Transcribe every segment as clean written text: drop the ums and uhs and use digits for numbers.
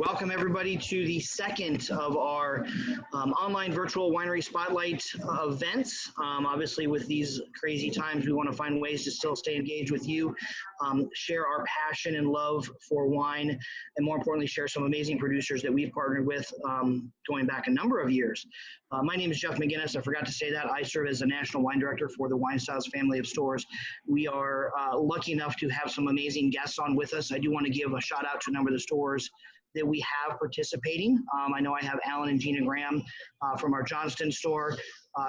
Welcome everybody to the second of our online virtual winery spotlight events. Obviously with these crazy times, we want to find ways to still stay engaged with you, share our passion and love for wine, and more importantly, share some amazing producers that we've partnered with going back a number of years. My name is Jeff McGinnis. I forgot to say that. I serve as the National Wine Director for the WineStyles family of stores. We are lucky enough to have some amazing guests on with us. I do want to give a shout out to a number of the stores that we have participating. I know I have Alan and Gina Graham from our Johnston store,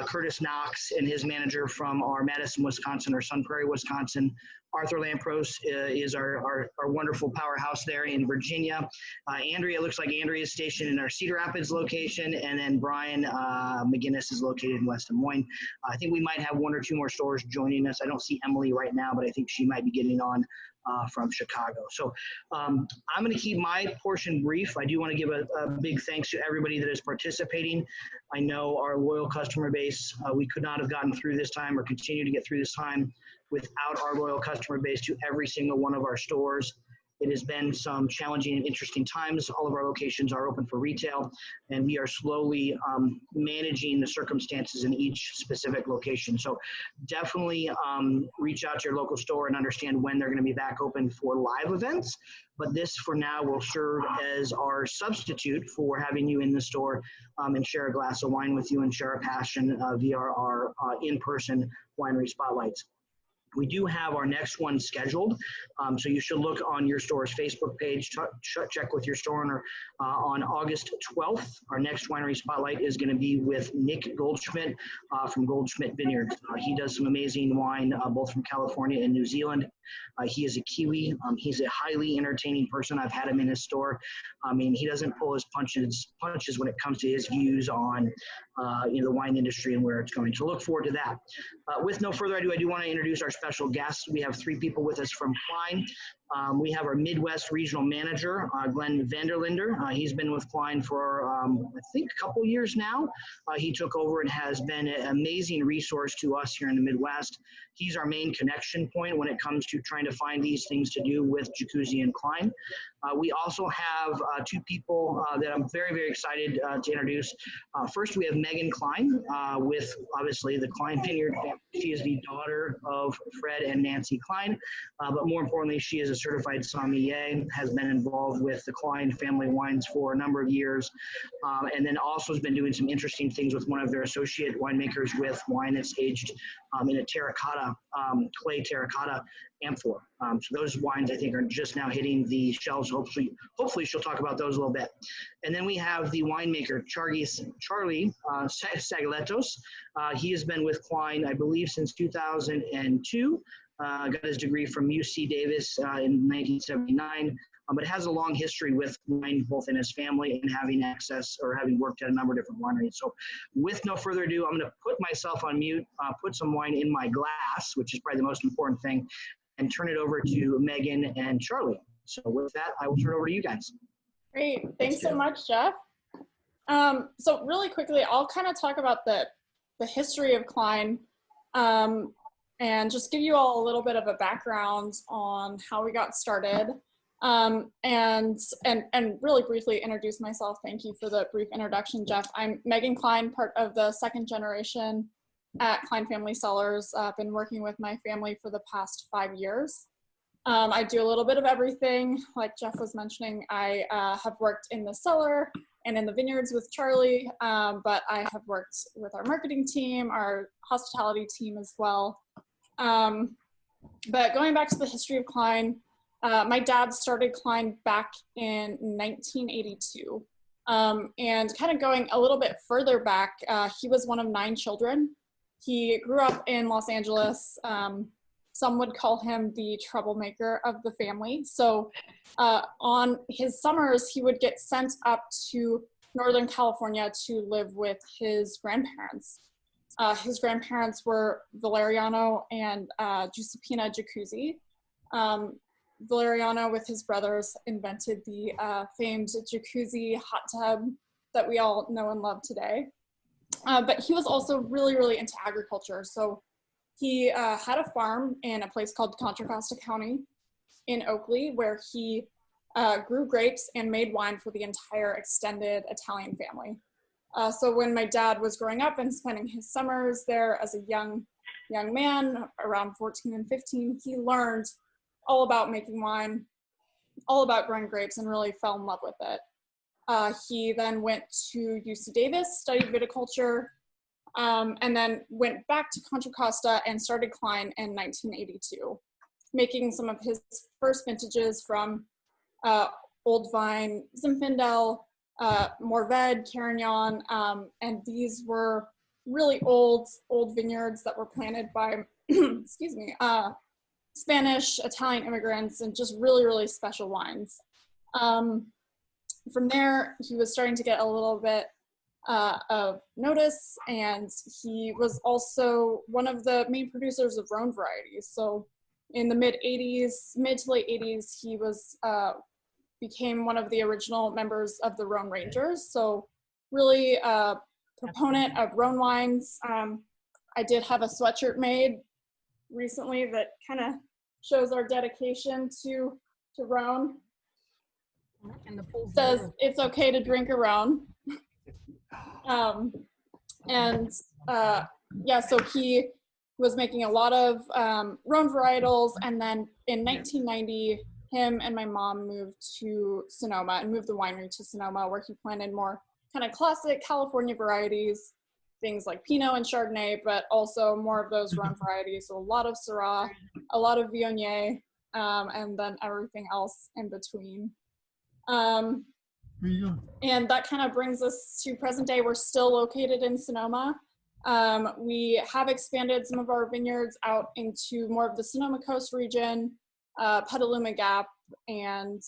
Curtis Knox and his manager from our Madison, Wisconsin, or Sun Prairie, Wisconsin. Arthur Lampros is our wonderful powerhouse there in Virginia. Andrea, looks like Andrea is stationed in our Cedar Rapids location, and then Brian McGinnis is located in West Des Moines. I think we might have one or two more stores joining us. I don't see Emily right now, but I think she might be getting on from Chicago. So I'm going to keep my portion brief. I do want to give a big thanks to everybody that is participating. I know our loyal customer base, we could not have gotten through this time or continue to get through this time without our loyal customer base to every single one of our stores. It has been some challenging and interesting times. All of our locations are open for retail, and we are slowly managing the circumstances in each specific location. So definitely reach out to your local store and understand when they're going to be back open for live events. But this, for now, will serve as our substitute for having you in the store and share a glass of wine with you and share a passion via our in-person winery spotlights. We do have our next one scheduled, so you should look on your store's Facebook page, check with your store owner. On August 12th, our next winery spotlight is going to be with Nick Goldschmidt from Goldschmidt Vineyards. He does some amazing wine, both from California and New Zealand. He is a Kiwi. He's a highly entertaining person. I've had him in his store. I mean, he doesn't pull his punches when it comes to his views on the wine industry and where it's going. So look forward to that. With no further ado, I do want to introduce our special guests. We have three people with us from Cline. We have our Midwest Regional Manager, Glenn Vanderlinder. He's been with Cline for, I think, a couple years now. He took over and has been an amazing resource to us here in the Midwest. He's our main connection point when it comes to trying to find these things to do with Jacuzzi and Cline. We also have two people that I'm very, very excited to introduce. First, we have Megan Cline with, obviously, the Cline Vineyard family. She is the daughter of Fred and Nancy Cline, but more importantly, she is a certified sommelier, has been involved with the Cline family wines for a number of years, and then also has been doing some interesting things with one of their associate winemakers with wine that's aged in a terracotta, clay terracotta amphora. So those wines, I think, are just now hitting the shelves. Hopefully she'll talk about those a little bit. And then we have the winemaker, Charlie Tsegeletos. He has been with Cline, I believe, since 2002. Got his degree from UC Davis in 1979, but has a long history with wine, both in his family and having access or having worked at a number of different wineries. So with no further ado, I'm going to put myself on mute, put some wine in my glass, which is probably the most important thing, and turn it over to Megan and Charlie. So with that, I will turn it over to you guys. Great. Thanks so much, Jeff. So really quickly, I'll kind of talk about the history of Cline and just give you all a little bit of a background on how we got started. And really briefly introduce myself. Thank you for the brief introduction, Jeff. I'm Megan Cline, part of the second generation at Cline Family Cellars. I've been working with my family for the past 5 years. I do a little bit of everything. Like Jeff was mentioning, I have worked in the cellar and in the vineyards with Charlie, but I have worked with our marketing team, our hospitality team as well. But going back to the history of Cline, my dad started Cline back in 1982. And kind of going a little bit further back, he was one of 9 children. He grew up in Los Angeles. Some would call him the troublemaker of the family. So on his summers, he would get sent up to Northern California to live with his grandparents. His grandparents were Valeriano and Giuseppina Jacuzzi. Valeriano, with his brothers, invented the famed jacuzzi hot tub that we all know and love today. But he was also really, really into agriculture. So he had a farm in a place called Contra Costa County in Oakley, where he grew grapes and made wine for the entire extended Italian family. So when my dad was growing up and spending his summers there as a young man, around 14 and 15, he learned all about making wine, all about growing grapes, and really fell in love with it. He then went to UC Davis, studied viticulture, and then went back to Contra Costa and started Cline in 1982, making some of his first vintages from Old Vine, Zinfandels, Mourvedre, Carignan, and these were really old vineyards that were planted by, excuse me, Spanish, Italian immigrants, and just really, really special wines. From there, he was starting to get a little bit of notice, and he was also one of the main producers of Rhône varieties. So in the mid to late 80s, he was became one of the original members of the Rhône Rangers. So really a proponent of Rhône wines. I did have a sweatshirt made recently that kind of shows our dedication to Rhône. And the pool says it's okay to drink a Rhône. Yeah, so he was making a lot of Rhône varietals, and then in 1990, him and my mom moved to Sonoma and moved the winery to Sonoma, where he planted more kind of classic California varieties, things like Pinot and Chardonnay, but also more of those Rhône varieties. So a lot of Syrah, a lot of Viognier, and then everything else in between. And that kind of brings us to present day. We're still located in Sonoma. We have expanded some of our vineyards out into more of the Sonoma Coast region, Petaluma Gap, and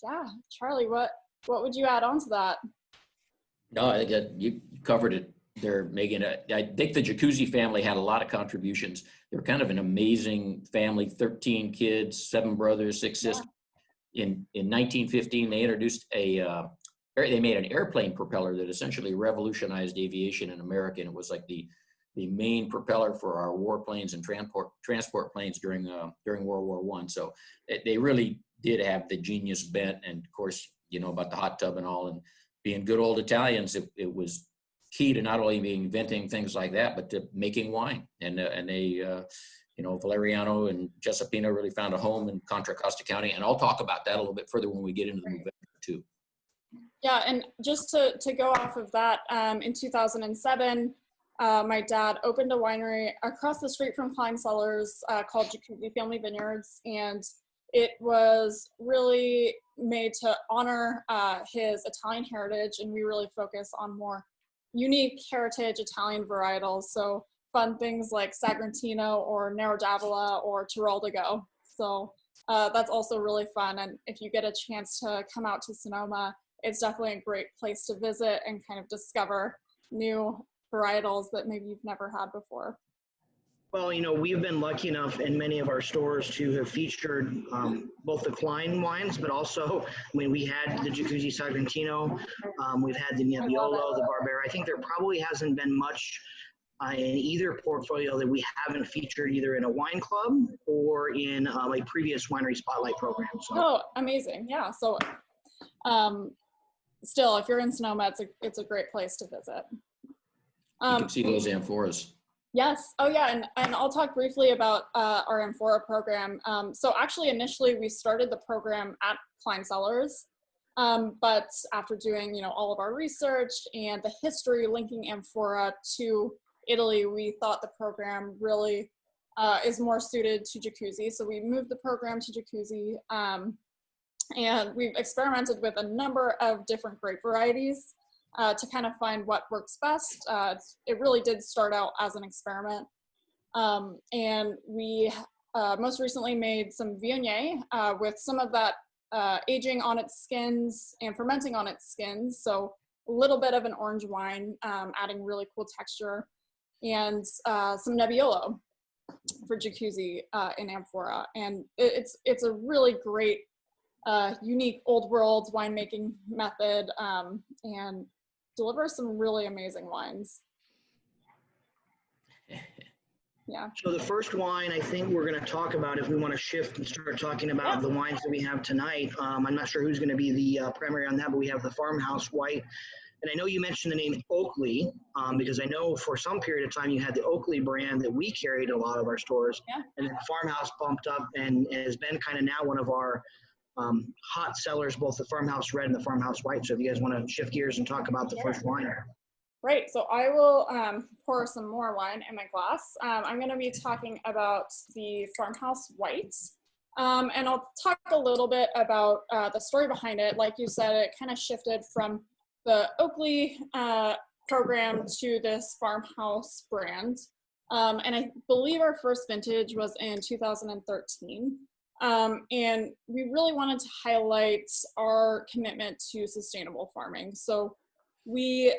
yeah, Charlie, what would you add on to that? No, I think that you covered it there, Megan. I think the Jacuzzi family had a lot of contributions. They're kind of an amazing family, 13 kids, 7 brothers, 6 sisters. In 1915, they introduced they made an airplane propeller that essentially revolutionized aviation in America. And it was like the main propeller for our warplanes and transport planes during World War I. So they really did have the genius bent. And of course, you know about the hot tub and all, and being good old Italians, it was key to not only inventing things like that, but to making wine. And they, Valeriano and Giuseppino really found a home in Contra Costa County. And I'll talk about that a little bit further when we get into the Mourvedre too. Yeah, and just to go off of that, in 2007, my dad opened a winery across the street from Cline Cellars called Jacuzzi Family Vineyards, and it was really made to honor his Italian heritage, and we really focus on more unique heritage Italian varietals. So fun things like Sagrantino or Nero d'Avola or Tirol-de-Go. So that's also really fun. And if you get a chance to come out to Sonoma, it's definitely a great place to visit and kind of discover new varietals that maybe you've never had before. Well, we've been lucky enough in many of our stores to have featured both the Cline wines, but also, we had the Jacuzzi Sagrantino, we've had the Nebbiolo, the Barbera. I think there probably hasn't been much in either portfolio that we haven't featured either in a wine club or in a previous winery spotlight program. So. Oh, amazing. Yeah. So still, if you're in Sonoma, it's a great place to visit. You can see those amphoras. Yes. Oh, yeah. And I'll talk briefly about our amphora program. So actually, initially, we started the program at Cline Cellars. But after doing, all of our research and the history linking amphora to Italy, we thought the program really is more suited to Jacuzzi. So we moved the program to Jacuzzi. And we've experimented with a number of different grape varieties to kind of find what works best. It really did start out as an experiment. And we most recently made some Viognier with some of that aging on its skins and fermenting on its skins. So a little bit of an orange wine, adding really cool texture, and some Nebbiolo for Jacuzzi in amphora. And it's a really great, unique old world winemaking method, and delivers some really amazing wines. Yeah. So the first wine I think we're going to talk about, if we want to shift and start talking about the wines that we have tonight, I'm not sure who's going to be the primary on that, but we have the Farmhouse White. And I know you mentioned the name Oakley, because I know for some period of time you had the Oakley brand that we carried in a lot of our stores. Yeah. And then Farmhouse bumped up and has been kind of now one of our hot sellers, both the Farmhouse Red and the Farmhouse White. So if you guys want to shift gears and talk about the first wine. Right, so I will pour some more wine in my glass. I'm going to be talking about the Farmhouse White, and I'll talk a little bit about the story behind it. Like you said, it kind of shifted from the Oakley program to this Farmhouse brand, and I believe our first vintage was in 2013, and we really wanted to highlight our commitment to sustainable farming. So we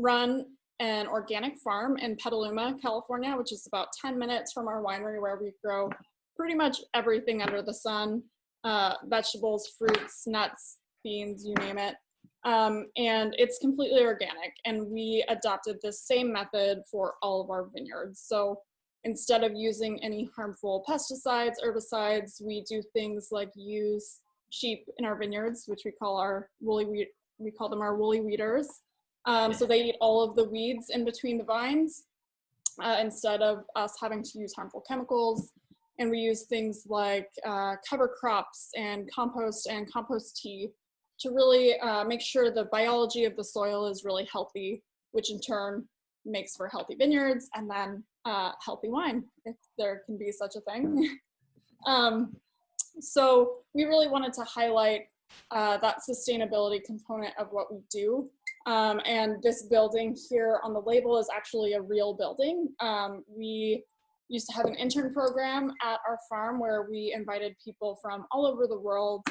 run an organic farm in Petaluma, California, which is about 10 minutes from our winery, where we grow pretty much everything under the sun, vegetables, fruits, nuts, beans, you name it. And it's completely organic, and we adopted the same method for all of our vineyards. So instead of using any harmful pesticides, herbicides, we do things like use sheep in our vineyards, which we call our we call them our woolly weeders. So they eat all of the weeds in between the vines, instead of us having to use harmful chemicals. And we use things like cover crops and compost tea to really make sure the biology of the soil is really healthy, which in turn makes for healthy vineyards and then healthy wine, if there can be such a thing. So we really wanted to highlight that sustainability component of what we do. And this building here on the label is actually a real building. We used to have an intern program at our farm where we invited people from all over the world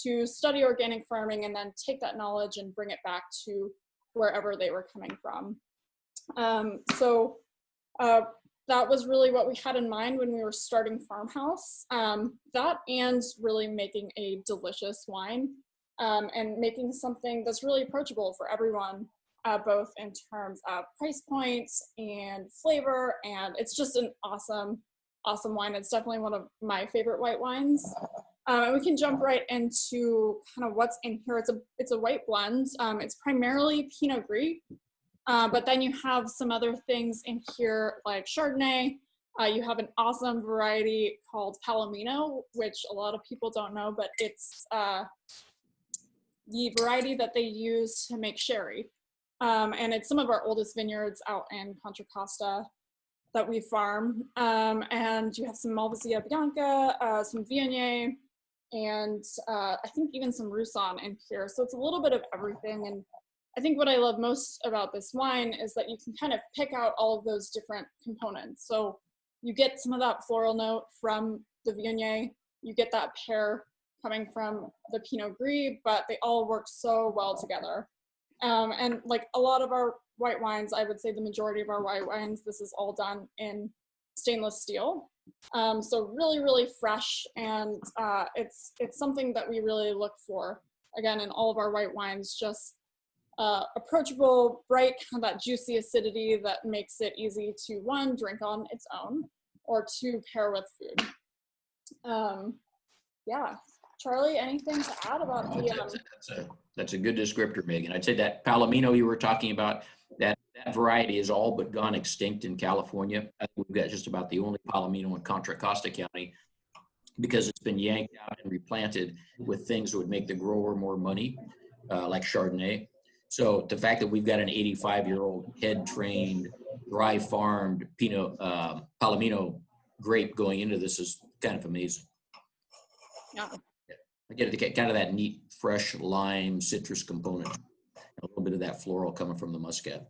to study organic farming and then take that knowledge and bring it back to wherever they were coming from. So that was really what we had in mind when we were starting Farmhouse. That and really making a delicious wine. And making something that's really approachable for everyone, both in terms of price points and flavor, and it's just an awesome wine. It's definitely one of my favorite white wines. And we can jump right into kind of what's in here. It's a white blend. It's primarily Pinot Gris, but then you have some other things in here like Chardonnay. You have an awesome variety called Palomino, which a lot of people don't know, but it's the variety that they use to make sherry. And it's some of our oldest vineyards out in Contra Costa that we farm. And you have some Malvasia Bianca, some Viognier, and I think even some Roussanne in here. So it's a little bit of everything. And I think what I love most about this wine is that you can kind of pick out all of those different components. So you get some of that floral note from the Viognier, you get that pear coming from the Pinot Gris, but they all work so well together. And like a lot of our white wines, I would say the majority of our white wines, this is all done in stainless steel. So really, really fresh, and it's something that we really look for, again, in all of our white wines, just approachable, bright, kind of that juicy acidity that makes it easy to, one, drink on its own, or two, pair with food. Yeah. Charlie, anything to add about the? That's a good descriptor, Megan. I'd say that Palomino you were talking about, that variety is all but gone extinct in California. I think we've got just about the only Palomino in Contra Costa County because it's been yanked out and replanted with things that would make the grower more money, like Chardonnay. So the fact that we've got an 85-year-old head-trained, dry-farmed Pinot Palomino grape going into this is kind of amazing. Yeah. I get kind of that neat, fresh lime citrus component. A little bit of that floral coming from the Muscat.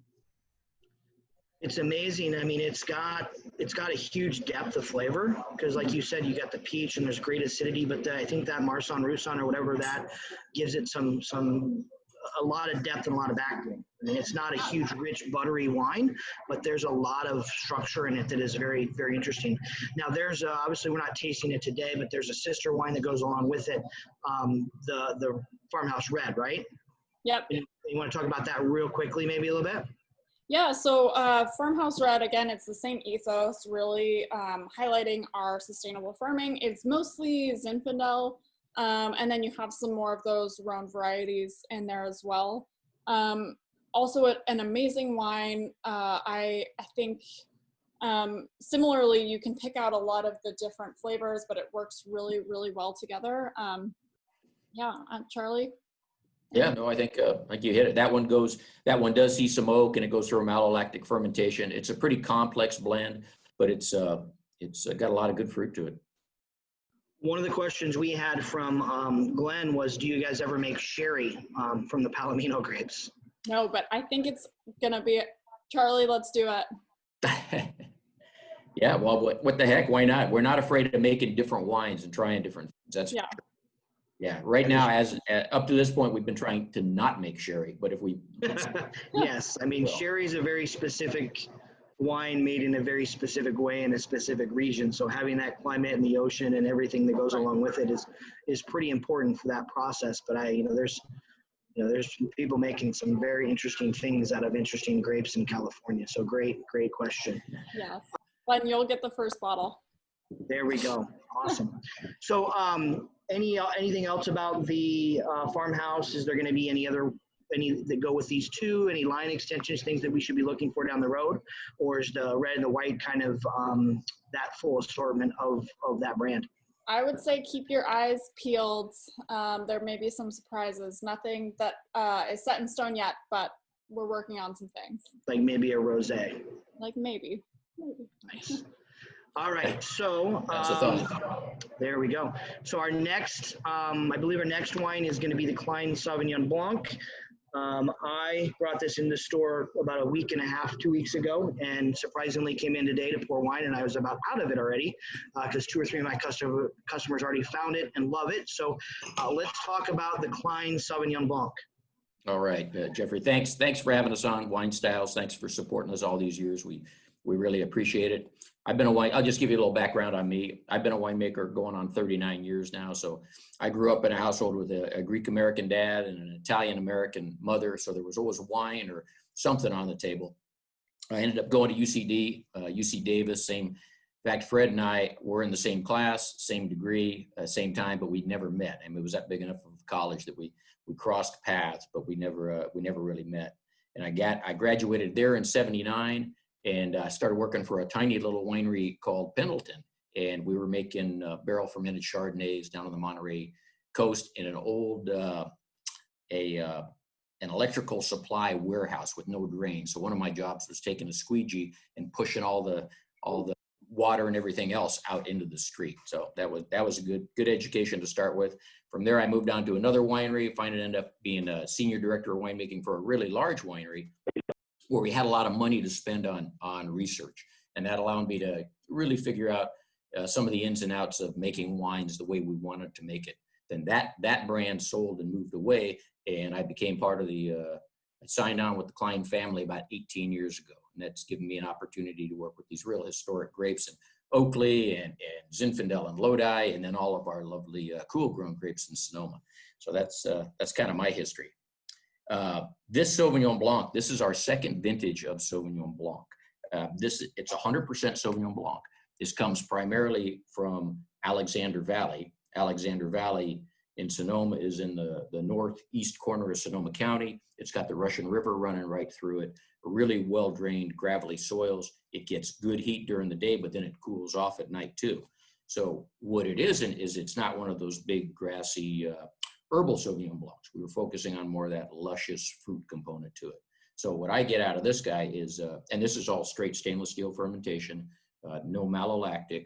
It's amazing. I mean, it's got a huge depth of flavor because, like you said, you got the peach and there's great acidity. But I think that Marsanne Roussanne or whatever that gives it a lot of depth and a lot of backbone. I mean, it's not a huge, rich, buttery wine, but there's a lot of structure in it that is very, very interesting. Now, there's obviously we're not tasting it today, but there's a sister wine that goes along with it, the Farmhouse Red, right? Yep. You want to talk about that real quickly, maybe a little bit? Yeah, so Farmhouse Red, again, it's the same ethos, really highlighting our sustainable farming. It's mostly Zinfandel, and then you have some more of those Rhône varieties in there as well. Also an amazing wine. I think similarly, you can pick out a lot of the different flavors, but it works really, really well together. Yeah, Charlie? Yeah, no, I think like you hit it. That one does see some oak, and it goes through a malolactic fermentation. It's a pretty complex blend, but it's got a lot of good fruit to it. One of the questions we had from Glenn was, do you guys ever make sherry from the Palomino grapes? No, but I think it's gonna be, Charlie, let's do it. Yeah, well, what the heck? Why not? We're not afraid of making different wines and trying different things. That's yeah. Yeah, right now, as up to this point, we've been trying to not make sherry, but if we yes, I mean, sherry is a very specific wine made in a very specific way in a specific region. So having that climate and the ocean and everything that goes along with it is pretty important for that process. But there's people making some very interesting things out of interesting grapes in California. So great question. Yeah, Glenn, you'll get the first bottle. There we go. Awesome. So anything else about the farmhouse? Is there going to be any that go with these two? Any line extensions, things that we should be looking for down the road? Or is the red and the white kind of that full assortment of that brand? I would say keep your eyes peeled. There may be some surprises. Nothing that is set in stone yet, but we're working on some things. Like maybe a rosé. Like maybe. Nice. All right, so there we go. So our next, I believe our next wine is going to be the Cline Sauvignon Blanc. I brought this in the store about a week and a half, 2 weeks ago, and surprisingly came in today to pour wine, and I was about out of it already because 2 or 3 of my customers already found it and love it. So let's talk about the Cline Sauvignon Blanc. All right, Jeffrey, thanks for having us on WineStyles. Thanks for supporting us all these years. We really appreciate it. I'll just give you a little background on me. I've been a winemaker going on 39 years now. So I grew up in a household with a Greek-American dad and an Italian-American mother. So there was always wine or something on the table. I ended up going to UC Davis, same. In fact, Fred and I were in the same class, same degree, same time, but we'd never met. I mean, it was that big enough of college that we crossed paths, but we never really met. And I graduated there in '79. And I started working for a tiny little winery called Pendleton. And we were making barrel fermented Chardonnays down on the Monterey coast in an old, an electrical supply warehouse with no drain. So one of my jobs was taking a squeegee and pushing all the water and everything else out into the street. So that was a good education to start with. From there, I moved on to another winery, ended up being a senior director of winemaking for a really large winery, where we had a lot of money to spend on research. And that allowed me to really figure out some of the ins and outs of making wines the way we wanted to make it. Then that brand sold and moved away, and I became part of I signed on with the Cline family about 18 years ago. And that's given me an opportunity to work with these real historic grapes in Oakley and Zinfandel and Lodi, and then all of our lovely cool grown grapes in Sonoma. So that's kind of my history. This Sauvignon Blanc, this is our second vintage of Sauvignon Blanc. It's 100% Sauvignon Blanc. This comes primarily from Alexander Valley. Alexander Valley in Sonoma is in the northeast corner of Sonoma County. It's got the Russian River running right through it. Really well-drained, gravelly soils. It gets good heat during the day, but then it cools off at night too. So what it isn't is it's not one of those big grassy herbal Sauvignon Blancs. We were focusing on more of that luscious fruit component to it. So what I get out of this guy is, and this is all straight stainless steel fermentation, no malolactic,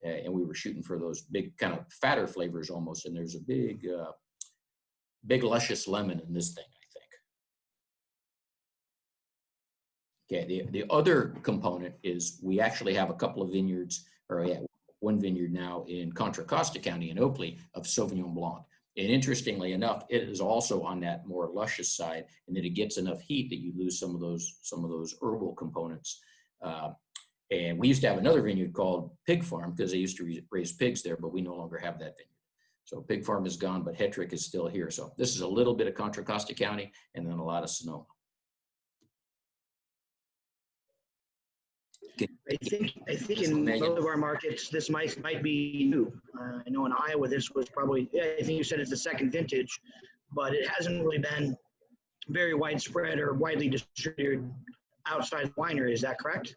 and we were shooting for those big kind of fatter flavors almost. And there's a big luscious lemon in this thing, I think. Okay, the other component is we actually have a couple of vineyards, one vineyard now in Contra Costa County in Oakley of Sauvignon Blanc. And interestingly enough, it is also on that more luscious side, and that it gets enough heat that you lose some of those herbal components. And we used to have another vineyard called Pig Farm because they used to raise pigs there, but we no longer have that vineyard. So Pig Farm is gone, but Hetrick is still here. So this is a little bit of Contra Costa County and then a lot of Sonoma. I think in most of our markets, this might be new. I know in Iowa, this was probably, I think you said it's the second vintage, but it hasn't really been very widespread or widely distributed outside the winery. Is that correct?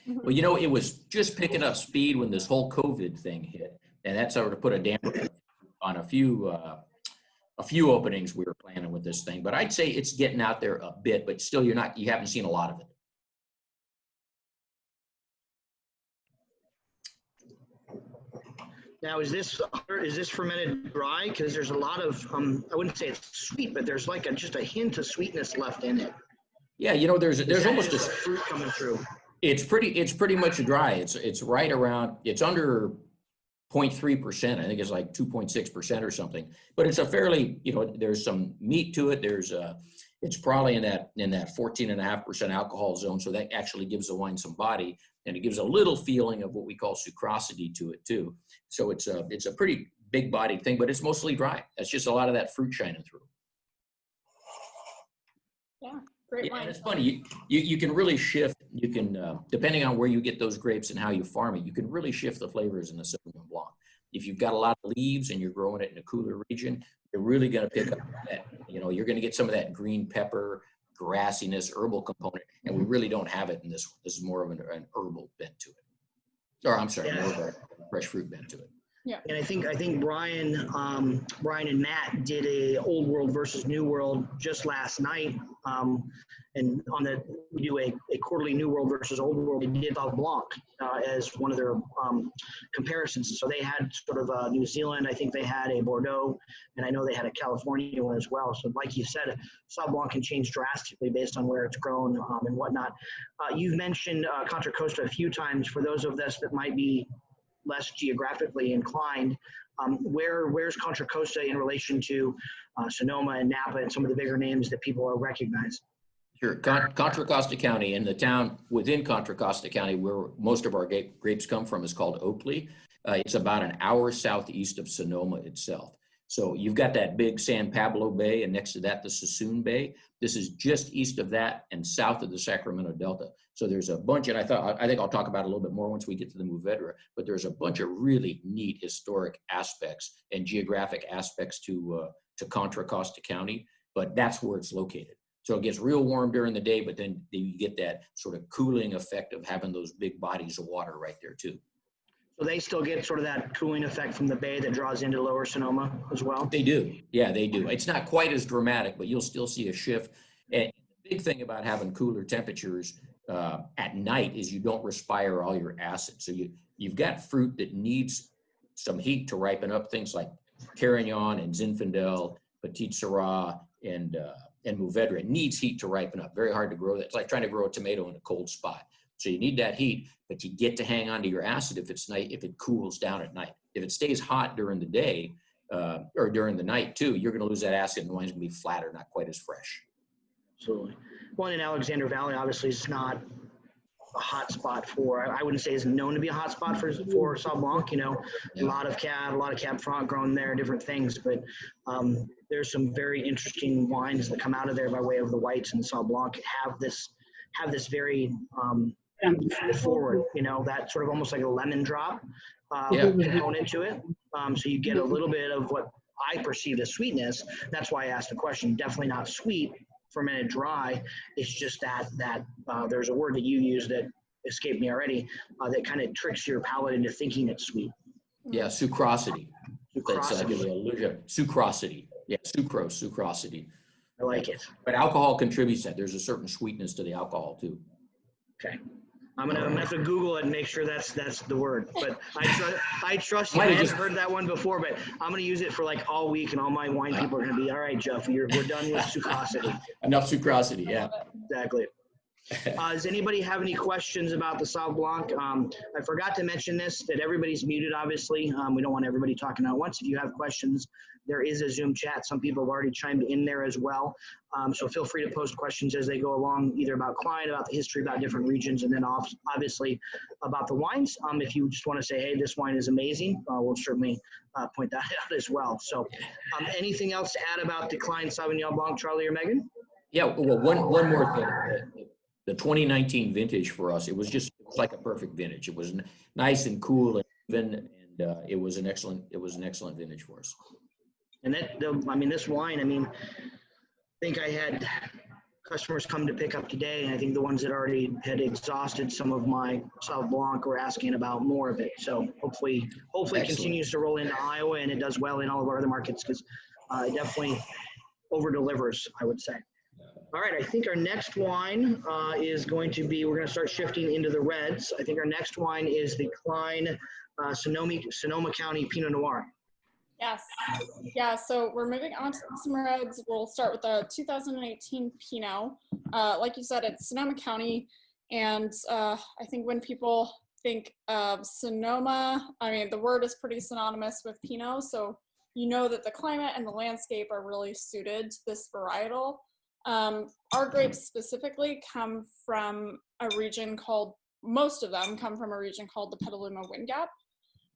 Well, you know, it was just picking up speed when this whole COVID thing hit, and that sort of put a damper on a few openings we were planning with this thing. But I'd say it's getting out there a bit, but still, you haven't seen a lot of it. Now, is this fermented dry? Because there's a lot of, I wouldn't say it's sweet, but there's like just a hint of sweetness left in it. Yeah, you know, there's almost a fruit coming through. It's pretty much dry. It's right around, it's under 0.3%. I think it's like 2.6% or something. But it's a fairly, you know, there's some meat to it. It's probably in that 14.5% alcohol zone. So that actually gives the wine some body, and it gives a little feeling of what we call sucrosity to it too. So it's a pretty big bodied thing, but it's mostly dry. That's just a lot of that fruit shining through. Yeah, great wine. And it's funny, you can really shift. You can, depending on where you get those grapes and how you farm it, you can really shift the flavors in the Sauvignon Blanc. If you've got a lot of leaves and you're growing it in a cooler region, you're really going to pick up that, you know, you're going to get some of that green pepper, grassiness, herbal component, and we really don't have it in this one. This is more of an herbal bent to it. Or I'm sorry, more of a fresh fruit bent to it. Yeah. And I think Brian and Matt did a old world versus new world just last night. And we do a quarterly new world versus old world. They did Blanc as one of their comparisons. So they had sort of New Zealand. I think they had a Bordeaux, and I know they had a California one as well. So like you said, Sauv Blanc can change drastically based on where it's grown and whatnot. You've mentioned Contra Costa a few times. For those of us that might be less geographically inclined, where's Contra Costa in relation to Sonoma and Napa and some of the bigger names that people are recognize? Sure. Contra Costa County, and the town within Contra Costa County where most of our grapes come from, is called Oakley. It's about an hour southeast of Sonoma itself. So you've got that big San Pablo Bay, and next to that, the Suisun Bay. This is just east of that and south of the Sacramento Delta. So there's a bunch, and I think I'll talk about it a little bit more once we get to the Mourvedre, but there's a bunch of really neat historic aspects and geographic aspects to Contra Costa County, but that's where it's located. So it gets real warm during the day, but then you get that sort of cooling effect of having those big bodies of water right there too. So they still get sort of that cooling effect from the bay that draws into lower Sonoma as well? They do. Yeah, they do. It's not quite as dramatic, but you'll still see a shift. And the big thing about having cooler temperatures at night is you don't respire all your acid. So you've got fruit that needs some heat to ripen up, things like Carignan and Zinfandel, Petite Syrah, and Mourvedre. It needs heat to ripen up. Very hard to grow that. It's like trying to grow a tomato in a cold spot. So you need that heat, but you get to hang on to your acid if it cools down at night. If it stays hot during the day or during the night too, you're going to lose that acid, and the wine's going to be flatter, not quite as fresh. Absolutely. One in Alexander Valley obviously is not a hot spot for, I wouldn't say is known to be a hot spot for Sauv Blanc, you know, yeah. a lot of Cab Franc grown there, different things, but there's some very interesting wines that come out of there by way of the whites, and Sauv Blanc have this very forward, you know, that sort of almost like a lemon drop component to it. So you get a little bit of what I perceive as sweetness. That's why I asked the question. Definitely not sweet, fermented dry. It's just that there's a word that you use that escaped me already that kind of tricks your palate into thinking it's sweet. Yeah, sucrosity. Sucrosity. Yeah, sucrosity. I like it. But alcohol contributes that. There's a certain sweetness to the alcohol too. Okay. I'm gonna have to Google it and make sure that's the word. But I trust you. I haven't heard that one before, but I'm gonna use it for like all week, and all my wine people are gonna be, all right, Jeff, we're done with sucrosity. Enough sucrosity, yeah. Exactly. Does anybody have any questions about the Sauv Blanc? I forgot to mention this, that everybody's muted, obviously. We don't want everybody talking at once. If you have questions, there is a Zoom chat. Some people have already chimed in there as well. So feel free to post questions as they go along, either about Cline, about the history, about different regions, and then obviously about the wines. If you just want to say, hey, this wine is amazing, we'll certainly point that out as well. So anything else to add about the Cline Sauvignon Blanc, Charlie or Megan? Yeah, well, one more thing. The 2019 vintage for us, it was was like a perfect vintage. It was nice and cool and even, and it was an excellent vintage for us. And I mean, this wine, I mean, I think I had customers come to pick up today, and I think the ones that already had exhausted some of my Sauv Blanc were asking about more of it. So hopefully it continues to roll into Iowa, and it does well in all of our other markets, because it definitely over-delivers, I would say. All right, I think our next wine is going to be, we're going to start shifting into the reds. I think our next wine is the Cline Sonoma County Pinot Noir. Yes. Yeah, so we're moving on to some reds. We'll start with the 2018 Pinot. Like you said, it's Sonoma County. And I think when people think of Sonoma, I mean, the word is pretty synonymous with Pinot. So you know that the climate and the landscape are really suited to this varietal. Our grapes specifically come from a region called, most of them come from a region called the Petaluma Wind Gap.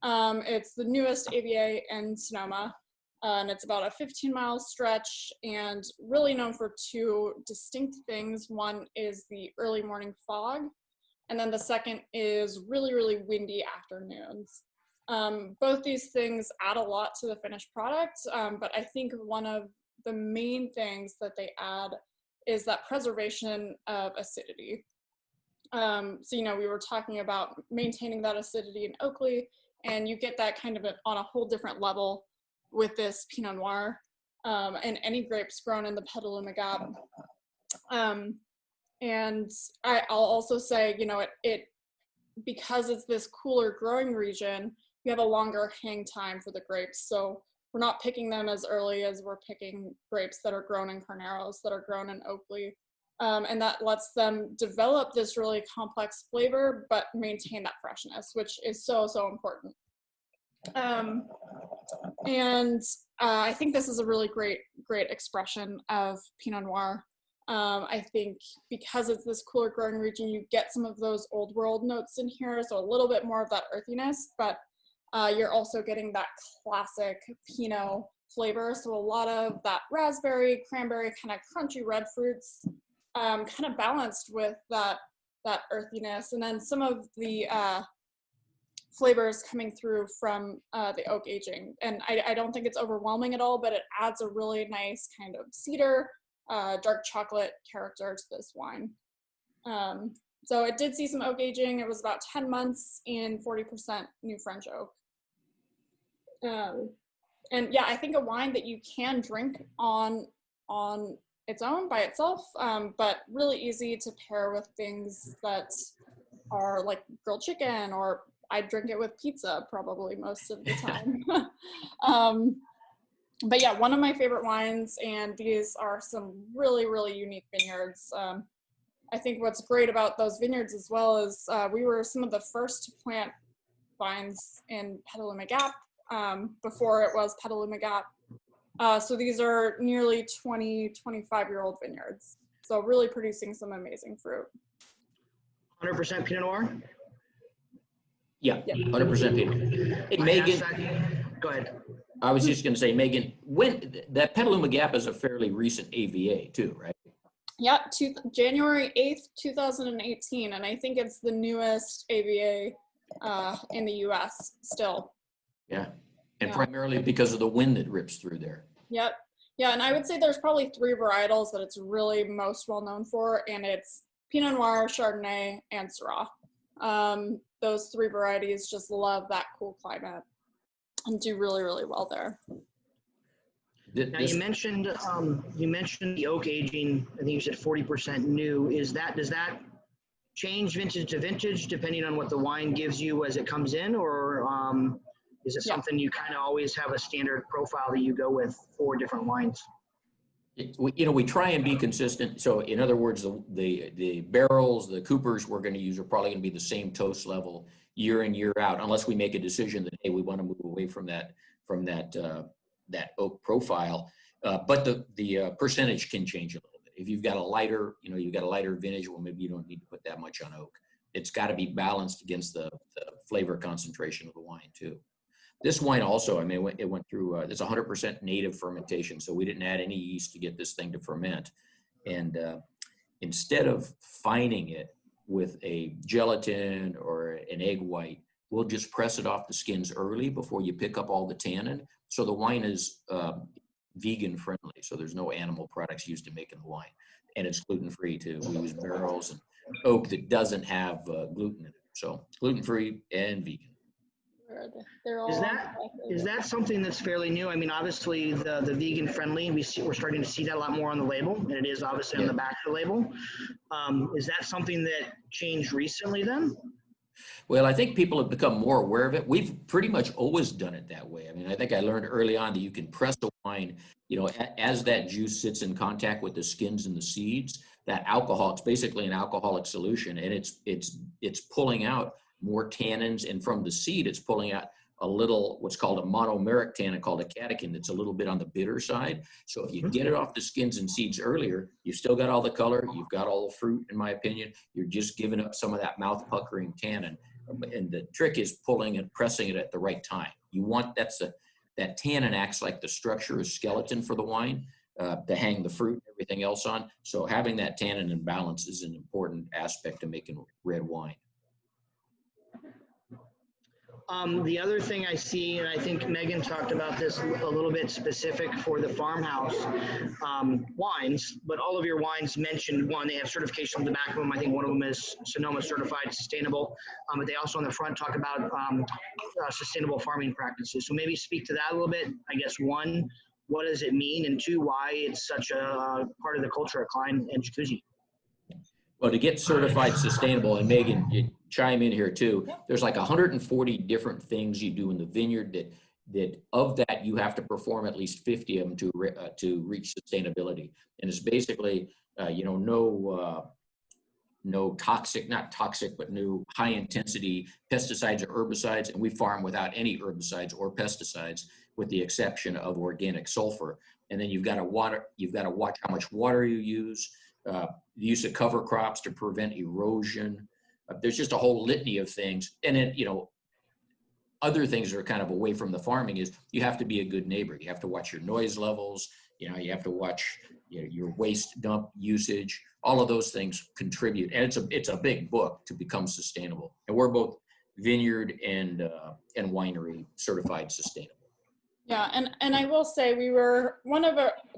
It's the newest AVA in Sonoma, and it's about a 15-mile stretch and really known for two distinct things. One is the early morning fog, and then the second is really, really windy afternoons. Both these things add a lot to the finished product, but I think one of the main things that they add is that preservation of acidity. So, you know, we were talking about maintaining that acidity in Oakley, and you get that kind of on a whole different level with this Pinot Noir, and any grapes grown in the Petaluma Gap. And I'll also say, you know, it because it's this cooler growing region, you have a longer hang time for the grapes. So we're not picking them as early as we're picking grapes that are grown in Carneros, that are grown in Oakley. And that lets them develop this really complex flavor, but maintain that freshness, which is so, so important. And I think this is a really great expression of Pinot Noir. I think because it's this cooler growing region, you get some of those old world notes in here, so a little bit more of that earthiness, but you're also getting that classic Pinot flavor. So a lot of that raspberry, cranberry, kind of crunchy red fruits, kind of balanced with that earthiness, and then some of the flavors coming through from the oak aging. And I don't think it's overwhelming at all, but it adds a really nice kind of cedar, dark chocolate character to this wine. So it did see some oak aging. It was about 10 months in 40% New French oak. And yeah, I think a wine that you can drink on its own by itself, but really easy to pair with things that are like grilled chicken, or I drink it with pizza probably most of the time. But yeah, one of my favorite wines, and these are some really, really unique vineyards. I think what's great about those vineyards as well is we were some of the first to plant vines in Petaluma Gap before it was Petaluma Gap. So these are nearly 25-year-old vineyards. So really producing some amazing fruit. 100% Pinot Noir? Yeah, 100% Pinot. Hey, Megan. Go ahead. I was just going to say, Megan, when that Petaluma Gap is a fairly recent AVA too, right? Yeah, January 8th, 2018. And I think it's the newest AVA in the US still. Yeah. And primarily because of the wind that rips through there. Yep. Yeah, and I would say there's probably 3 varietals that it's really most well known for, and it's Pinot Noir, Chardonnay, and Syrah. Those 3 varieties just love that cool climate and do really, really well there. Now you mentioned the oak aging. I think you said 40% new. Does that change vintage to vintage depending on what the wine gives you as it comes in, or is it something you kind of always have a standard profile that you go with for different wines? We try and be consistent. So in other words, the barrels, the coopers we're going to use are probably going to be the same toast level year in, year out, unless we make a decision that, hey, we want to move away from that oak profile. But the percentage can change a little bit. If you've got a lighter, vintage, well, maybe you don't need to put that much on oak. It's got to be balanced against the flavor concentration of the wine too. This wine also, I mean, it went through, it's 100% native fermentation, so we didn't add any yeast to get this thing to ferment. And instead of fining it, with a gelatin or an egg white, we'll just press it off the skins early before you pick up all the tannin. So the wine is vegan friendly. So there's no animal products used in making the wine. And it's gluten-free too. We use barrels and oak that doesn't have gluten in it. So gluten-free and vegan. They're all is that something that's fairly new? I mean, obviously the vegan friendly, we're starting to see that a lot more on the label, and it is obviously on the back of the label. Is that something that changed recently then? Well, I think people have become more aware of it. We've pretty much always done it that way. I mean, I think I learned early on that you can press the wine, you know, as that juice sits in contact with the skins and the seeds, that alcohol, it's basically an alcoholic solution, and it's pulling out more tannins, and from the seed, it's pulling out a little, what's called a monomeric tannin called a catechin that's a little bit on the bitter side. So if you get it off the skins and seeds earlier, you've still got all the color, you've got all the fruit, in my opinion. You're just giving up some of that mouth puckering tannin. And the trick is pulling and pressing it at the right time. You want, that tannin acts like the structure or skeleton for the wine to hang the fruit and everything else on. So having that tannin in balance is an important aspect of making red wine. The other thing I see, and I think Megan talked about this a little bit specific for the farmhouse wines, but all of your wines mentioned one, they have certification on the back of them. I think one of them is Sonoma certified sustainable, but they also on the front talk about sustainable farming practices. So maybe speak to that a little bit. I guess one, what does it mean? And two, why it's such a part of the culture of Cline and Jacuzzi? Well, to get certified sustainable, and Megan, you chime in here too, there's like 140 different things you do in the vineyard that of that you have to perform at least 50 of them to reach sustainability. And it's basically, you know, no toxic, not toxic, but no high intensity pesticides or herbicides. And we farm without any herbicides or pesticides, with the exception of organic sulfur. And then you've got to watch how much water you use. The use of cover crops to prevent erosion. There's just a whole litany of things. And then, you know, other things that are kind of away from the farming is you have to be a good neighbor. You have to watch your noise levels. You know, you have to watch, you know, your waste dump usage. All of those things contribute. And it's a big book to become sustainable. And we're both vineyard and winery certified sustainable. Yeah, and I will say we were one of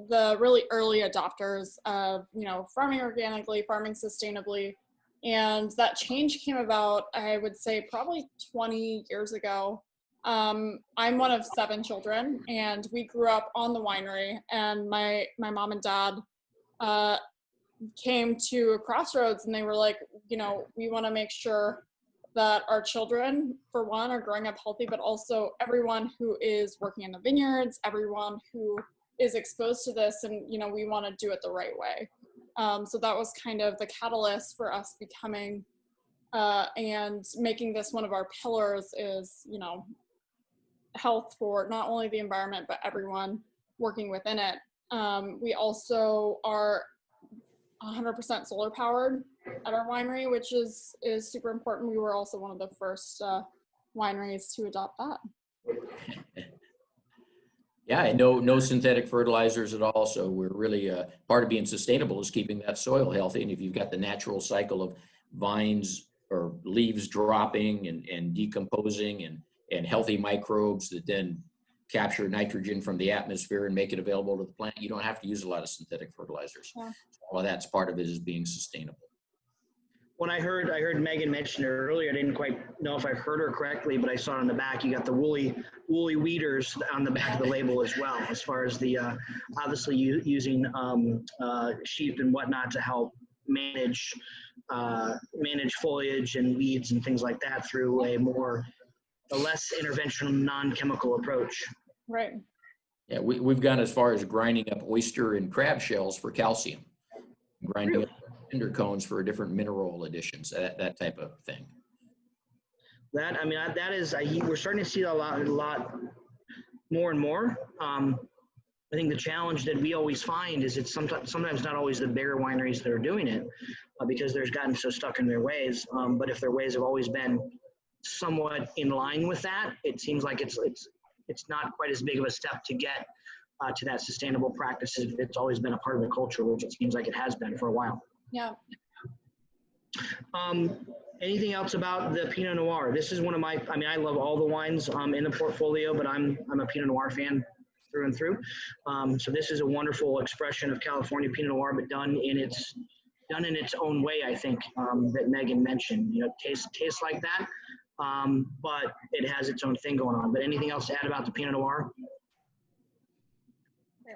the really early adopters of, you know, farming organically, farming sustainably, and that change came about, I would say, probably 20 years ago. I'm one of 7 children, and we grew up on the winery, and my mom and dad came to a crossroads, and they were like, you know, we want to make sure that our children, for one, are growing up healthy, but also everyone who is working in the vineyards, everyone who is exposed to this, and, you know, we want to do it the right way. So that was kind of the catalyst for us becoming and making this one of our pillars is, you know, health for not only the environment, but everyone working within it. We also are 100% solar powered at our winery, which is super important. We were also one of the first wineries to adopt that. Yeah, and no synthetic fertilizers at all. So we're really part of being sustainable is keeping that soil healthy. And if you've got the natural cycle of vines or leaves dropping and decomposing and healthy microbes that then capture nitrogen from the atmosphere and make it available to the plant, you don't have to use a lot of synthetic fertilizers. Yeah. So all that's part of it is being sustainable. When I heard Megan mention it earlier, I didn't quite know if I heard her correctly, but I saw it on the back. You got the woolly weeders on the back of the label as well, as far as the obviously using sheep and whatnot to help manage foliage and weeds and things like that through a less interventional, non-chemical approach. Right. Yeah, we've gone as far as grinding up oyster and crab shells for calcium, grinding up cinder cones for different mineral additions, that type of thing. That is, we're starting to see a lot more and more. I think the challenge that we always find is it's sometimes not always the bigger wineries that are doing it because they've gotten so stuck in their ways. But if their ways have always been somewhat in line with that, it seems like it's not quite as big of a step to get to that sustainable practices. It's always been a part of the culture, which it seems like it has been for a while. Yeah. Um, anything else about the Pinot Noir? This is one of my, I mean, I love all the wines in the portfolio, but I'm a Pinot Noir fan through and through. So this is a wonderful expression of California Pinot Noir, but done in its own way, I think, that Megan mentioned. You know, tastes like that, but it has its own thing going on. But anything else to add about the Pinot Noir?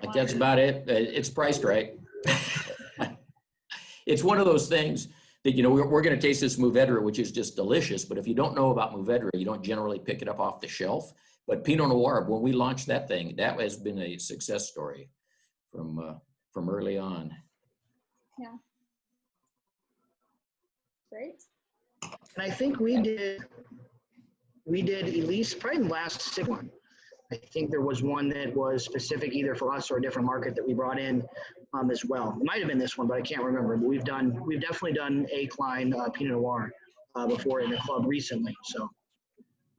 Like that's about it. It's priced right. It's one of those things that, you know, we're going to taste this Mourvedre, which is just delicious. But if you don't know about Mourvedre, you don't generally pick it up off the shelf. But Pinot Noir, when we launched that thing, that has been a success story from early on. Yeah. Great. And I think we did at least probably the last 6 months. I think there was one that was specific either for us or a different market that we brought in as well. It might have been this one, but I can't remember. But we've definitely done a Cline Pinot Noir before in the club recently. So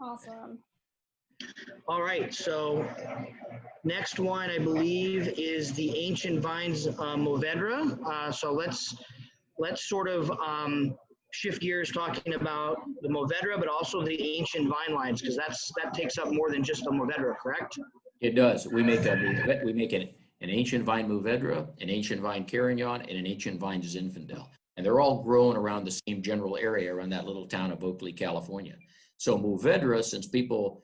Awesome. All right, so next one I believe is the Ancient Vines Mourvedre. So let's sort of shift gears talking about the Mourvedre, but also the ancient vine lines, because that takes up more than just a Mourvedre, correct? It does. We make an ancient vine Mourvedre, an ancient vine Carignan, and an ancient vine Zinfandel. And they're all grown around the same general area around that little town of Oakley, California. So Mourvedre, since people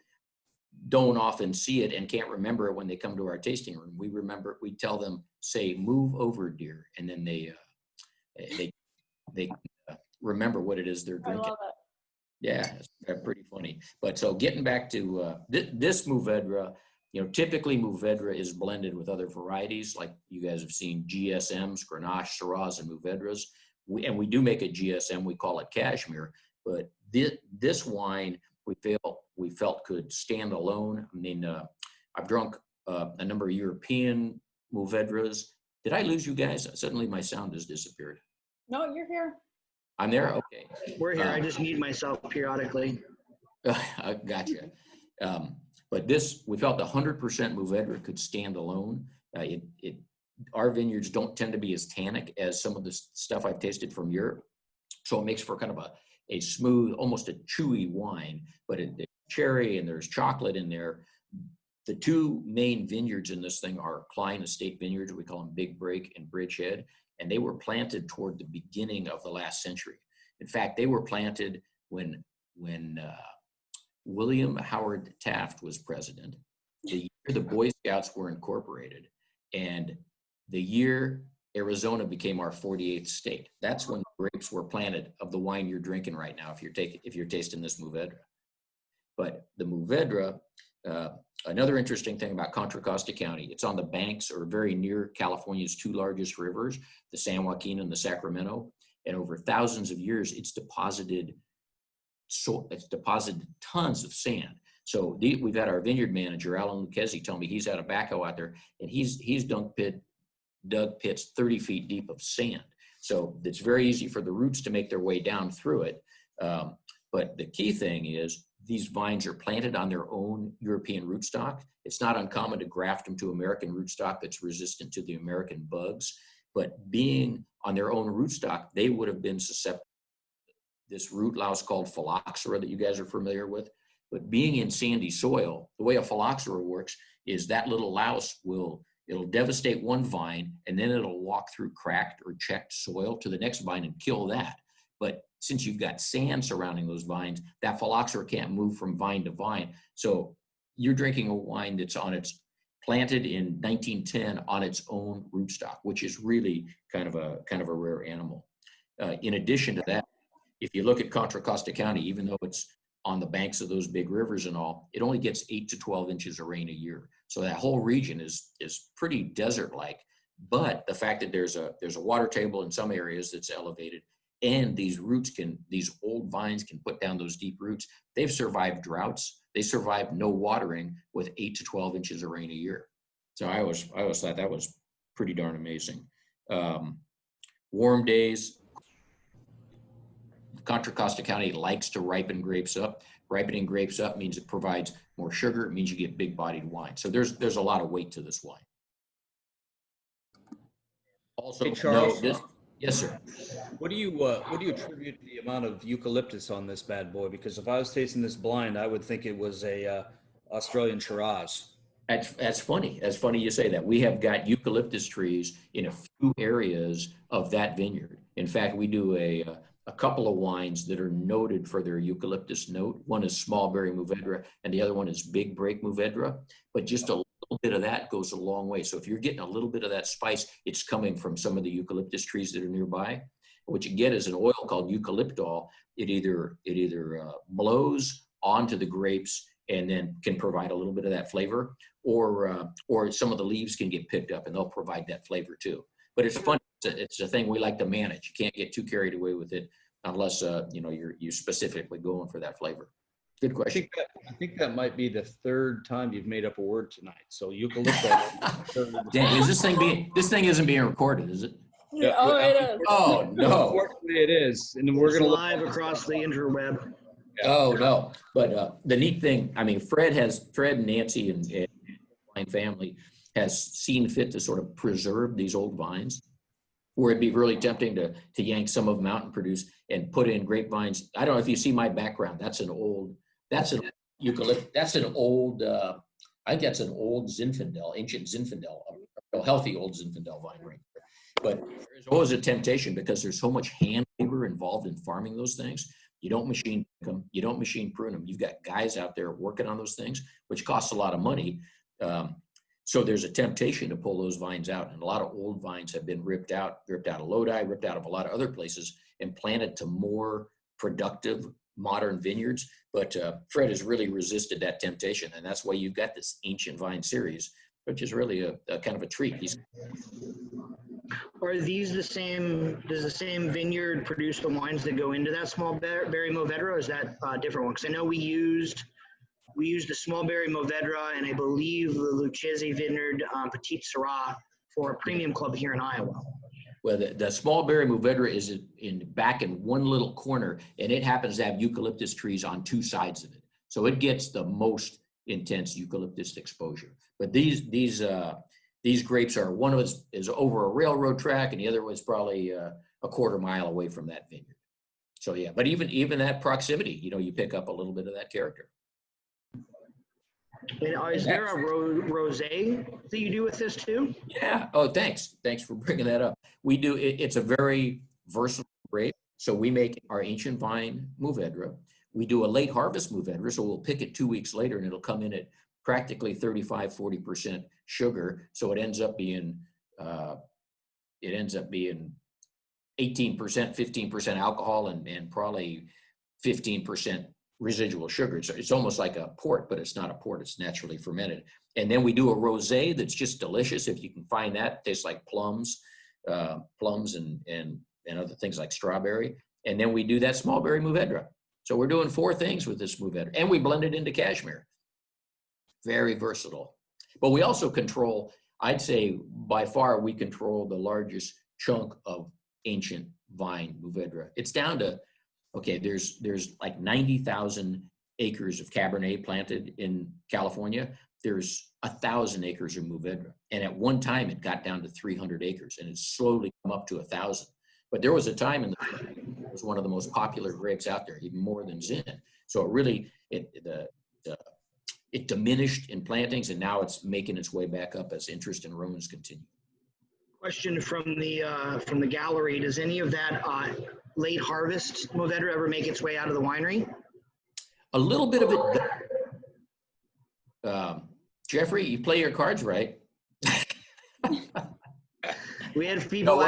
don't often see it and can't remember it when they come to our tasting room, we tell them, say, move over, dear. And then they remember what it is they're drinking. I love it. Yeah, it's pretty funny. But so getting back to this Mourvedre, you know, typically Mourvedre is blended with other varieties, like you guys have seen GSMs, Grenache, Syrahs, and Mourvedres. We do make a GSM, we call it Cashmere, but this wine we felt could stand alone. I mean, I've drunk a number of European Mourvedres. Did I lose you guys? Suddenly my sound has disappeared. No, you're here. I'm there? Okay. We're here. I just mute myself periodically. I gotcha. But we felt 100% Mourvedre could stand alone. Our vineyards don't tend to be as tannic as some of the stuff I've tasted from Europe. So it makes for kind of a smooth, almost a chewy wine, but there's cherry and there's chocolate in there. The two main vineyards in this thing are Cline Estate Vineyards. We call them Big Break and Bridgehead. And they were planted toward the beginning of the last century. In fact, they were planted when William Howard Taft was president, the year the Boy Scouts were incorporated, and the year Arizona became our 48th state. That's when the grapes were planted of the wine you're drinking right now, if you're tasting this Mourvedre. But the Mourvedre, another interesting thing about Contra Costa County, it's on the banks or very near California's two largest rivers, the San Joaquin and the Sacramento. And over thousands of years, it's deposited tons of sand. So we've had our vineyard manager, Alan Lucchesi, tell me he's had a backhoe out there, and he's dug pits 30 feet deep of sand. So it's very easy for the roots to make their way down through it. But the key thing is these vines are planted on their own European rootstock. It's not uncommon to graft them to American rootstock that's resistant to the American bugs. But being on their own rootstock, they would have been susceptible to this root louse called phylloxera that you guys are familiar with. But being in sandy soil, the way a phylloxera works is that little louse it'll devastate one vine, and then it'll walk through cracked or checked soil to the next vine and kill that. But since you've got sand surrounding those vines, that phylloxera can't move from vine to vine. So you're drinking a wine that's planted in 1910 on its own rootstock, which is really kind of a rare animal. In addition to that, if you look at Contra Costa County, even though it's on the banks of those big rivers and all, it only gets 8 to 12 inches of rain a year. So that whole region is pretty desert-like. But the fact that there's a water table in some areas that's elevated, and these old vines can put down those deep roots. They've survived droughts. They survived no watering with 8 to 12 inches of rain a year. So I always thought that was pretty darn amazing. Warm days. Contra Costa County likes to ripen grapes up. Ripening grapes up means it provides more sugar. It means you get big-bodied wine. So there's a lot of weight to this wine. Also, hey, Charles. Yes, sir. What do you attribute the amount of eucalyptus on this bad boy? Because if I was tasting this blind, I would think it was a Australian Shiraz. That's funny. That's funny you say that. We have got eucalyptus trees in a few areas of that vineyard. In fact, we do a couple of wines that are noted for their eucalyptus note. One is small berry Mourvedre, and the other one is big break Mourvedre. But just a little bit of that goes a long way. So if you're getting a little bit of that spice, it's coming from some of the eucalyptus trees that are nearby. What you get is an oil called eucalyptol. It either blows onto the grapes and then can provide a little bit of that flavor, or some of the leaves can get picked up and they'll provide that flavor too. But it's fun. It's a thing we like to manage. You can't get too carried away with it unless you're specifically going for that flavor. Good question. I think that might be the third time you've made up a word tonight. So eucalyptus. Dan, this thing isn't being recorded, is it? Yeah, oh, it is. Oh no. Unfortunately, it is, and then we're going to live across the interweb. Oh no! But the neat thing, I mean, Fred and Nancy and the Cline family has seen fit to sort of preserve these old vines, where it'd be really tempting to yank some of them out and produce and put in grapevines. I don't know if you see my background. That's an eucalyptus. That's an old. I think that's an old Zinfandel, ancient Zinfandel, a healthy old Zinfandel vine right there. But there's always a temptation because there's so much hand labor involved in farming those things. You don't machine pick them. You don't machine prune them. You've got guys out there working on those things, which costs a lot of money. So there's a temptation to pull those vines out. And a lot of old vines have been ripped out of Lodi, ripped out of a lot of other places and planted to more productive modern vineyards. But Fred has really resisted that temptation. And that's why you've got this ancient vine series, which is really a kind of a treat. Are these the same? Does the same vineyard produce the wines that go into that small berry Mourvedre, or is that a different one? Because I know we used the small berry Mourvedre and I believe the Lucchese vineyard Petite Syrah for a premium club here in Iowa. Well, the small berry Mourvedre is back in one little corner, and it happens to have eucalyptus trees on two sides of it, so it gets the most intense eucalyptus exposure. But these grapes are, one of it is over a railroad track and the other was probably a quarter mile away from that vineyard. So yeah, but even that proximity, you pick up a little bit of that character. And is there a rosé that you do with this too? Yeah. Oh, thanks. Thanks for bringing that up. We do. It's a very versatile grape. So we make our ancient vine Mourvedre. We do a late harvest Mourvedre. So we'll pick it 2 weeks later and it'll come in at practically 35-40% sugar. So it ends up being 18%, 15% alcohol and probably 15% residual sugar. It's almost like a port, but it's not a port. It's naturally fermented. And then we do a rosé that's just delicious. If you can find that, it tastes like plums and other things like strawberry. And then we do that small berry Mourvedre. So we're doing 4 things with this Mourvedre, and we blend it into cashmere. Very versatile. But we also control, I'd say by far, we control the largest chunk of ancient vine Mourvedre. It's down to, okay, there's like 90,000 acres of Cabernet planted in California. There's 1,000 acres of Mourvedre. And at one time it got down to 300 acres and it's slowly come up to 1,000. But there was a time it was one of the most popular grapes out there, even more than Zin. So it really, it diminished in plantings and now it's making its way back up as interest in Rhônes continue. Question from the gallery: does any of that late harvest Mourvedre ever make its way out of the winery? A little bit of it. Jeffrey, you play your cards right. We had people.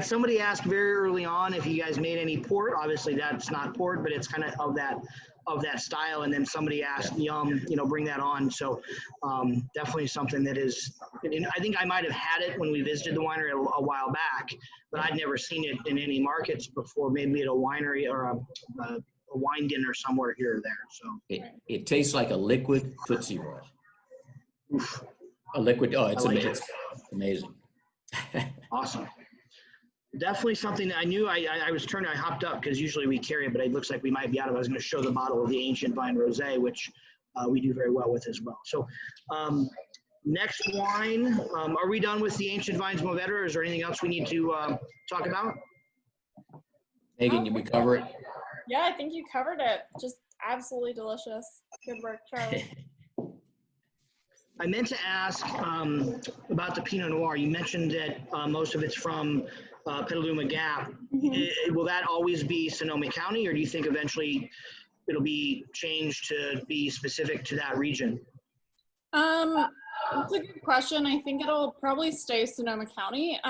Somebody asked very early on if you guys made any port. Obviously, that's not port, but it's kind of that style. And then somebody asked, bring that on. So definitely something that is. I think I might have had it when we visited the winery a while back, but I'd never seen it in any markets before. Maybe at a winery or a wine dinner somewhere here or there. So it tastes like a liquid Tootsie Roll. Oof. A liquid. Oh, it's amazing. Awesome. Definitely something that I knew I hopped up because usually we carry it, but it looks like we might be out of it. I was going to show the bottle of the Ancient Vine Rosé, which we do very well with as well. So Next wine, are we done with the Ancient Vines Mourvedre, or is there anything else we need to talk about? Megan, did we cover it? Yeah, I think you covered it. Just absolutely delicious. Good work, Charlie. I meant to ask about the Pinot Noir. You mentioned that most of it's from Petaluma Gap. Will that always be Sonoma County, or do you think eventually it'll be changed to be specific to that region? That's a good question. I think it'll probably stay Sonoma County.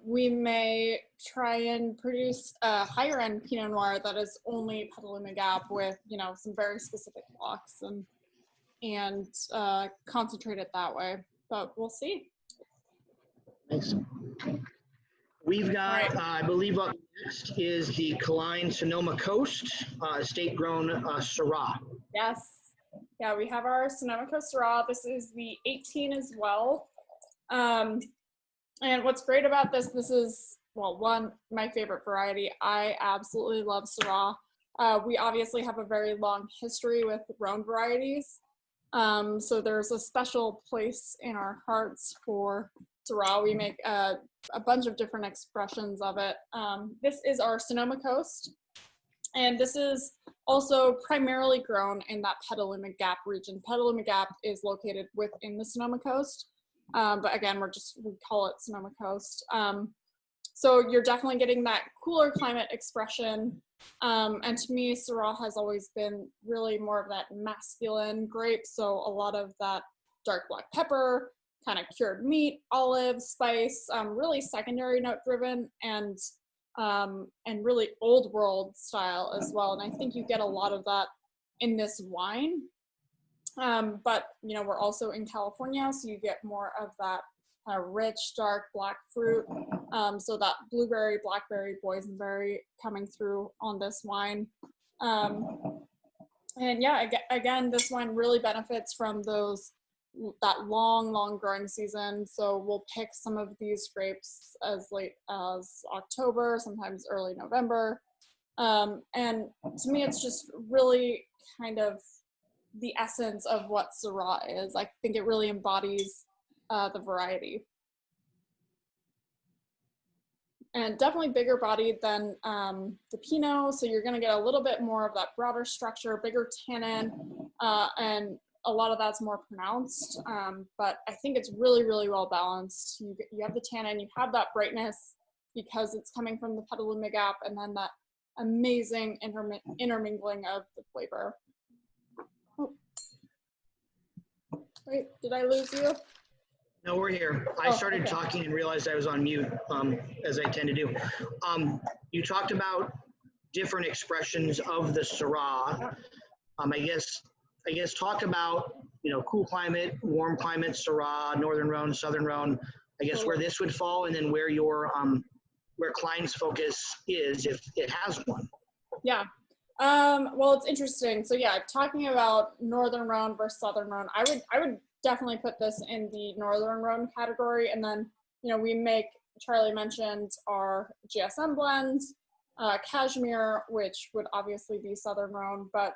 We may try and produce a higher end Pinot Noir that is only Petaluma Gap with, you know, some very specific blocks and concentrate it that way, but we'll see. Thanks. We've got, I believe up next is the Cline Sonoma Coast estate-grown Syrah. Yes. Yeah, we have our Sonoma Coast Syrah. This is the 18 as well. And what's great about this is, well, one, my favorite variety. I absolutely love Syrah. We obviously have a very long history with Rhône varieties. So there's a special place in our hearts for Syrah. We make a bunch of different expressions of it. This is our Sonoma Coast, and this is also primarily grown in that Petaluma Gap region. Petaluma Gap is located within the Sonoma Coast, but again, we call it Sonoma Coast. So you're definitely getting that cooler climate expression. And to me, Syrah has always been really more of that masculine grape. So a lot of that dark black pepper, kind of cured meat, olive, spice, really secondary note driven and really old world style as well. And I think you get a lot of that in this wine. But you know, we're also in California, so you get more of that rich, dark black fruit. So that blueberry, blackberry, boysenberry coming through on this wine. And yeah, again, this wine really benefits from that long growing season. So we'll pick some of these grapes as late as October, sometimes early November. And to me, it's just really kind of the essence of what Syrah is. I think it really embodies the variety. And definitely bigger bodied than the Pinot, so you're gonna get a little bit more of that broader structure, bigger tannin, and a lot of that's more pronounced. But I think it's really, really well balanced. You have the tannin, you have that brightness because it's coming from the Petaluma Gap, and then that amazing intermingling of the flavor. Oh. Wait, did I lose you? No, we're here. I started talking and realized I was on mute, as I tend to do. You talked about different expressions of the Syrah. I guess talk about, you know, cool climate, warm climate, Syrah, Northern Rhône, Southern Rhône. I guess where this would fall, and then where your where Cline's focus is, if it has one. Yeah. Well, it's interesting. So yeah, talking about Northern Rhône versus Southern Rhône, I would definitely put this in the Northern Rhône category. And then, you know, we make, Charlie mentioned our GSM blends, Cashmere, which would obviously be Southern Rhône, but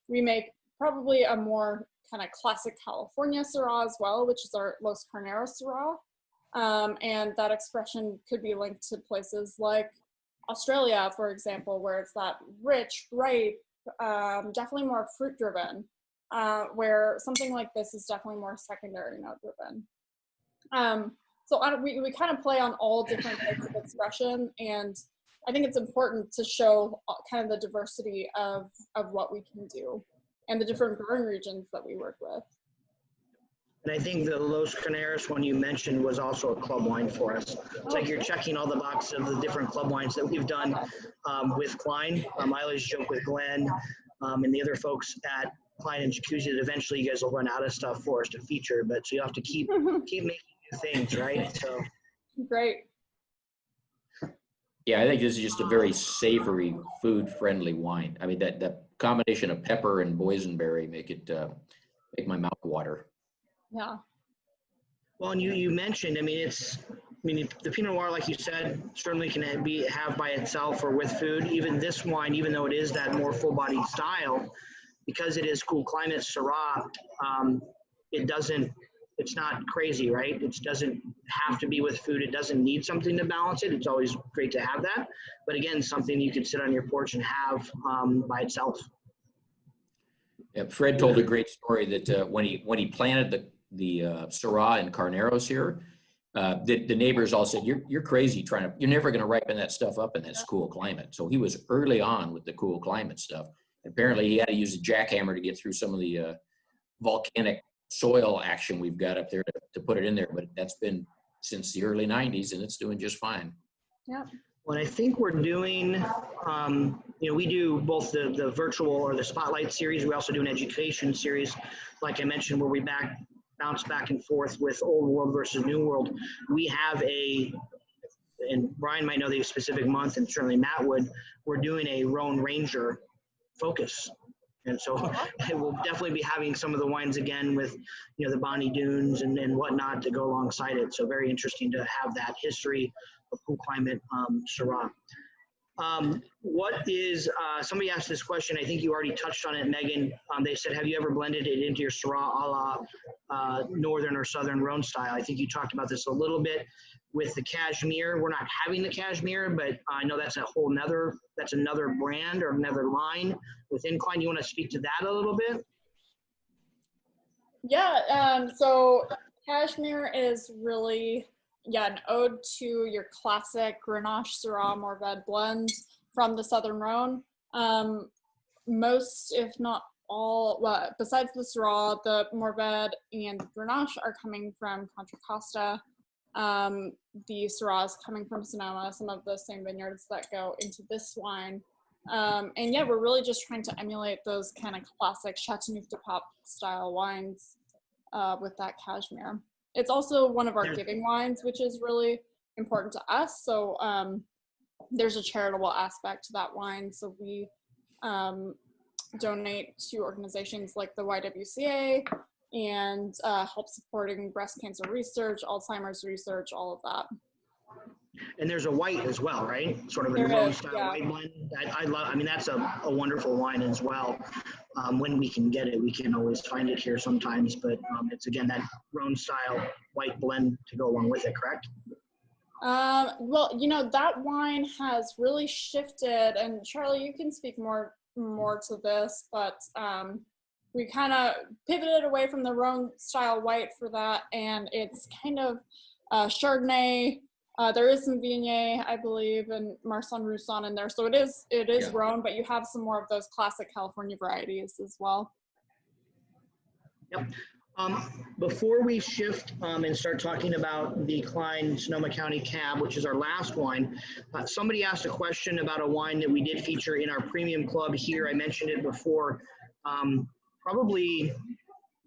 we make probably a more kind of classic California Syrah as well, which is our Los Carneros Syrah. And that expression could be linked to places like Australia, for example, where it's that rich, ripe, definitely more fruit driven. Where something like this is definitely more secondary note driven. So we kind of play on all different types of expression, and I think it's important to show kind of the diversity of what we can do and the different growing regions that we work with. And I think the Los Carneros one you mentioned was also a club wine for us. It's like you're checking all the boxes of the different club wines that we've done with Cline. I always joke with Glenn and the other folks at Cline and Jacuzzi that eventually you guys will run out of stuff for us to feature, but so you have to keep making new things, right? So great. Yeah, I think this is just a very savory, food-friendly wine. I mean, that combination of pepper and boysenberry make my mouth water. Yeah. Well, and you mentioned, the Pinot Noir, like you said, certainly can have by itself or with food. Even this wine, even though it is that more full-bodied style, because it is cool climate Syrah, it doesn't it's not crazy, right? It doesn't have to be with food. It doesn't need something to balance it. It's always great to have that. But again, something you can sit on your porch and have by itself. Yeah, Fred told a great story that when he planted the Syrah and Carneros here, the neighbors all said, "You're crazy you're never going to ripen that stuff up in that cool climate." So he was early on with the cool climate stuff. Apparently, he had to use a jackhammer to get through some of the volcanic soil action we've got up there to put it in there. But that's been since the early 90s, and it's doing just fine. Yeah. Well, I think we're doing, we do both the virtual or the Spotlight series. We also do an education series, like I mentioned, where we bounce back and forth with Old World versus New World. We have and Brian might know the specific month, and certainly Matt would, we're doing a Rhône Ranger focus. And so we'll definitely be having some of the wines again with, the Bonnie Dunes and whatnot to go alongside it. So very interesting to have that history of cool climate Syrah. What is, somebody asked this question, I think you already touched on it, Megan. They said, have you ever blended it into your Syrah a la Northern or Southern Rhône style? I think you talked about this a little bit with the Cashmere. We're not having the Cashmere, but I know that's another brand or another line within Cline. You want to speak to that a little bit? Yeah, so Cashmere is really, an ode to your classic Grenache, Syrah, Mourvedre blend from the Southern Rhône. Most, if not all, besides the Syrah, the Mourvedre and Grenache are coming from Contra Costa. The Syrah is coming from Sonoma, some of the same vineyards that go into this wine. And yeah, we're really just trying to emulate those kind of classic Chateauneuf-du-Pape style wines with that Cashmere. It's also one of our giving wines, which is really important to us. So there's a charitable aspect to that wine. So we donate to organizations like the YWCA and help supporting breast cancer research, Alzheimer's research, all of that. And there's a white as well, right? Sort of a Rhône-style white blend. I love. I mean, that's a wonderful wine as well. When we can get it, we can always find it here sometimes. But it's again that Rhône-style white blend to go along with it, correct? Well, that wine has really shifted, and Charlie, you can speak more to this, but we kind of pivoted away from the Rhône-style white for that, and it's kind of Chardonnay. There is some Viognier, I believe, and Marsan Roussan in there. So it is Rhône, but you have some more of those classic California varieties as well. Yep. Before we shift and start talking about the Cline Sonoma County Cab, which is our last wine, somebody asked a question about a wine that we did feature in our premium club here. I mentioned it before, probably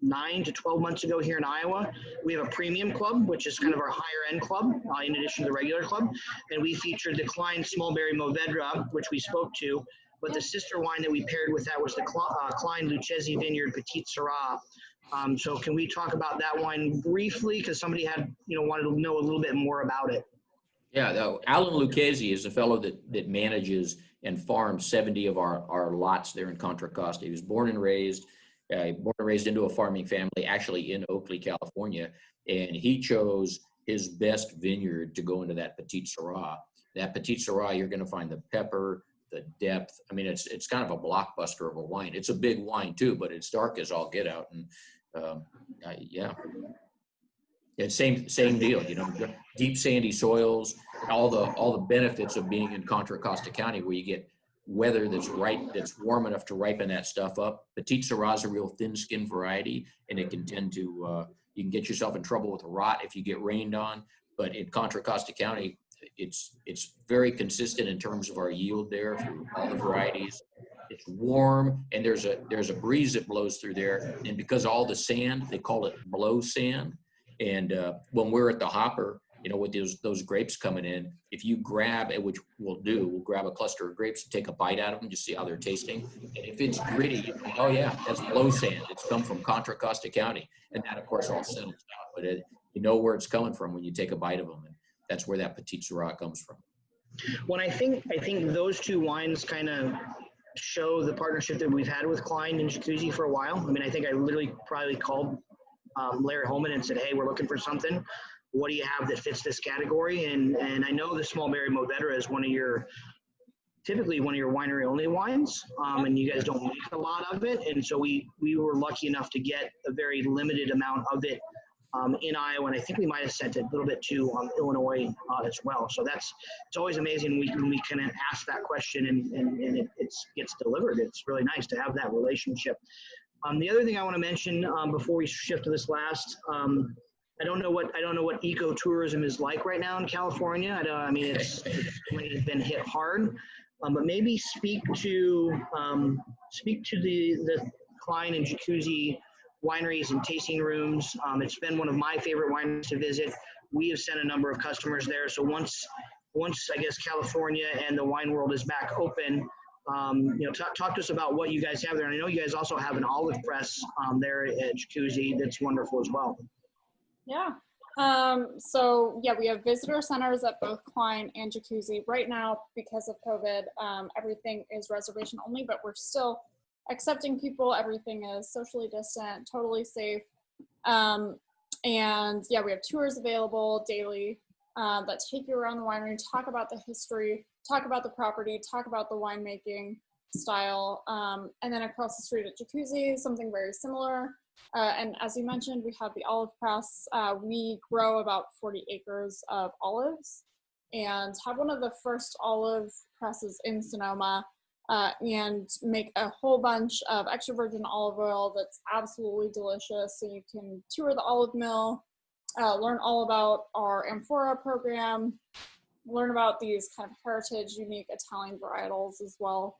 9 to 12 months ago here in Iowa. We have a premium club, which is kind of our higher end club, in addition to the regular club. And we featured the Cline Smallberry Mourvedre, which we spoke to. But the sister wine that we paired with that was the Cline Lucchese Vineyard Petite Syrah. So can we talk about that wine briefly? Because somebody had, wanted to know a little bit more about it. Yeah, Alan Lucchese is a fellow that manages and farms 70 of our lots there in Contra Costa. He was born and raised into a farming family, actually in Oakley, California, and he chose his best vineyard to go into that Petite Syrah. That Petite Syrah, you're going to find the pepper, the depth. I mean, it's kind of a blockbuster of a wine. It's a big wine too, but it's dark as all get out. And yeah, it's same deal. Deep sandy soils, all the benefits of being in Contra Costa County, where you get weather that's warm enough to ripen that stuff up. Petite Syrah is a real thin-skinned variety, and it can tend to you can get yourself in trouble with rot if you get rained on. But in Contra Costa County, it's very consistent in terms of our yield there through all the varieties. It's warm, and there's a breeze that blows through there, and because all the sand, they call it blow sand. And when we're at the hopper, with those grapes coming in, if you grab, which we'll grab a cluster of grapes and take a bite out of them, just see how they're tasting. And if it's gritty, oh yeah, that's blow sand. It's come from Contra Costa County, and that of course all settles down. But you know where it's coming from when you take a bite of them, and that's where that Petite Syrah comes from. Well, I think those two wines kind of show the partnership that we've had with Cline and Jacuzzi for a while. I mean, I think I literally probably called Larry Holman and said, hey, we're looking for something. What do you have that fits this category? And I know the small berry Mourvedre is typically one of your winery only wines, and you guys don't make a lot of it. And so we were lucky enough to get a very limited amount of it in Iowa, and I think we might have sent it a little bit to Illinois as well. So it's always amazing when we can ask that question and it gets delivered. It's really nice to have that relationship. The other thing I want to mention before we shift to this last, I don't know what ecotourism is like right now in California. I mean, it's been hit hard, but maybe speak to the Cline and Jacuzzi wineries and tasting rooms. It's been one of my favorite wineries to visit. We have sent a number of customers there. So once I guess California and the wine world is back open, talk to us about what you guys have there. And I know you guys also have an olive press there at Jacuzzi that's wonderful as well. Yeah. So yeah, we have visitor centers at both Cline and Jacuzzi. Right now, because of COVID, everything is reservation only, but we're still accepting people. Everything is socially distant, totally safe. And yeah, we have tours available daily that take you around the winery, talk about the history, talk about the property, talk about the winemaking style. And then across the street at Jacuzzi, something very similar. And as you mentioned, we have the olive press. We grow about 40 acres of olives and have one of the first olive presses in Sonoma, and make a whole bunch of extra virgin olive oil that's absolutely delicious. So you can tour the olive mill, learn all about our amphora program, learn about these kind of heritage, unique Italian varietals as well.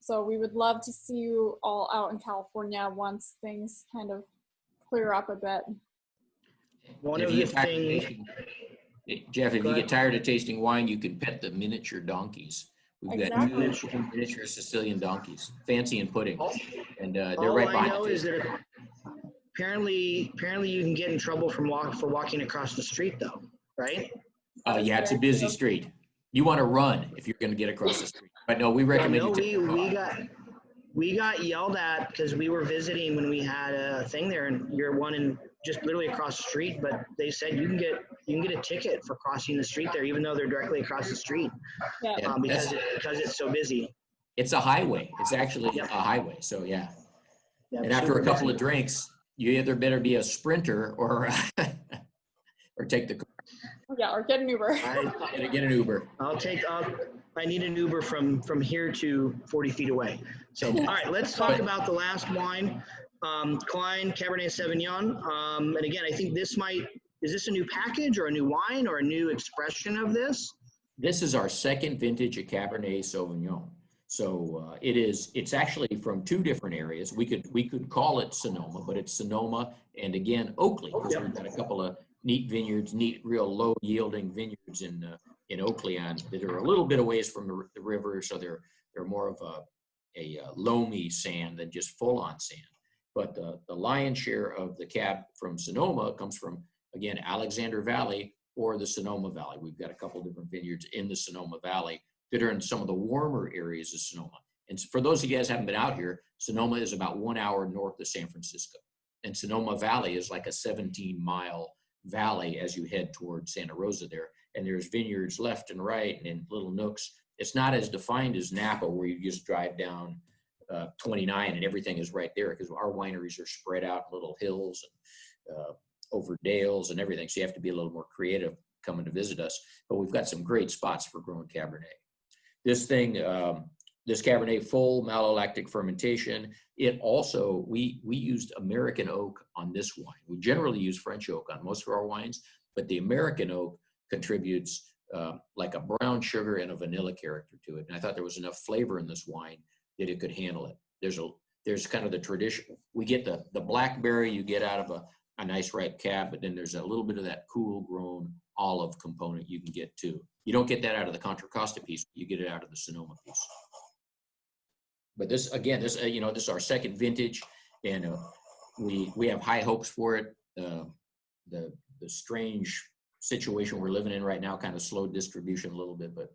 So we would love to see you all out in California once things kind of clear up a bit. Jeff, if you get tired of tasting wine, you can pet the miniature donkeys. We've got miniature Sicilian donkeys, fancy in pudding, and they're right behind the is that apparently you can get in trouble for walking across the street, though, right? Yeah, it's a busy street. You want to run if you're going to get across the street. But no, we recommend we got yelled at because we were visiting when we had a thing there, and you're one in just literally across the street. But they said you can get a ticket for crossing the street there, even though they're directly across the street, because it's so busy. It's a highway. It's actually a highway. So yeah. And after a couple of drinks, you either better be a sprinter or or take the car. Yeah, or get an Uber. Get an Uber. I need an Uber from here to 40 feet away. So, all right, let's talk about the last wine, Cline Cabernet Sauvignon. And again, I think is this a new package or a new wine or a new expression of this? This is our second vintage of Cabernet Sauvignon. So it's actually from two different areas. We could call it Sonoma, but it's Sonoma and again, Oakley, because we've got a couple of neat vineyards, real low yielding vineyards in Oakley that are a little bit away from the river. So they're more of a loamy sand than just full on sand. But the lion's share of the cab from Sonoma comes from, again, Alexander Valley or the Sonoma Valley. We've got a couple different vineyards in the Sonoma Valley that are in some of the warmer areas of Sonoma. And for those of you guys who haven't been out here, Sonoma is about 1 hour north of San Francisco. And Sonoma Valley is like a 17-mile valley as you head towards Santa Rosa there. And there's vineyards left and right and in little nooks. It's not as defined as Napa, where you just drive down 29 and everything is right there, because our wineries are spread out in little hills and over dales and everything. So you have to be a little more creative coming to visit us. But we've got some great spots for growing Cabernet. This Cabernet, full malolactic fermentation. It also, we used American oak on this wine. We generally use French oak on most of our wines, but the American oak contributes like a brown sugar and a vanilla character to it. And I thought there was enough flavor in this wine that it could handle it. There's kind of the tradition. We get the blackberry you get out of a nice ripe cab, but then there's a little bit of that cool grown olive component you can get too. You don't get that out of the Contra Costa piece, you get it out of the Sonoma piece. But this is our second vintage, and we have high hopes for it. The strange situation we're living in right now kind of slowed distribution a little bit, but.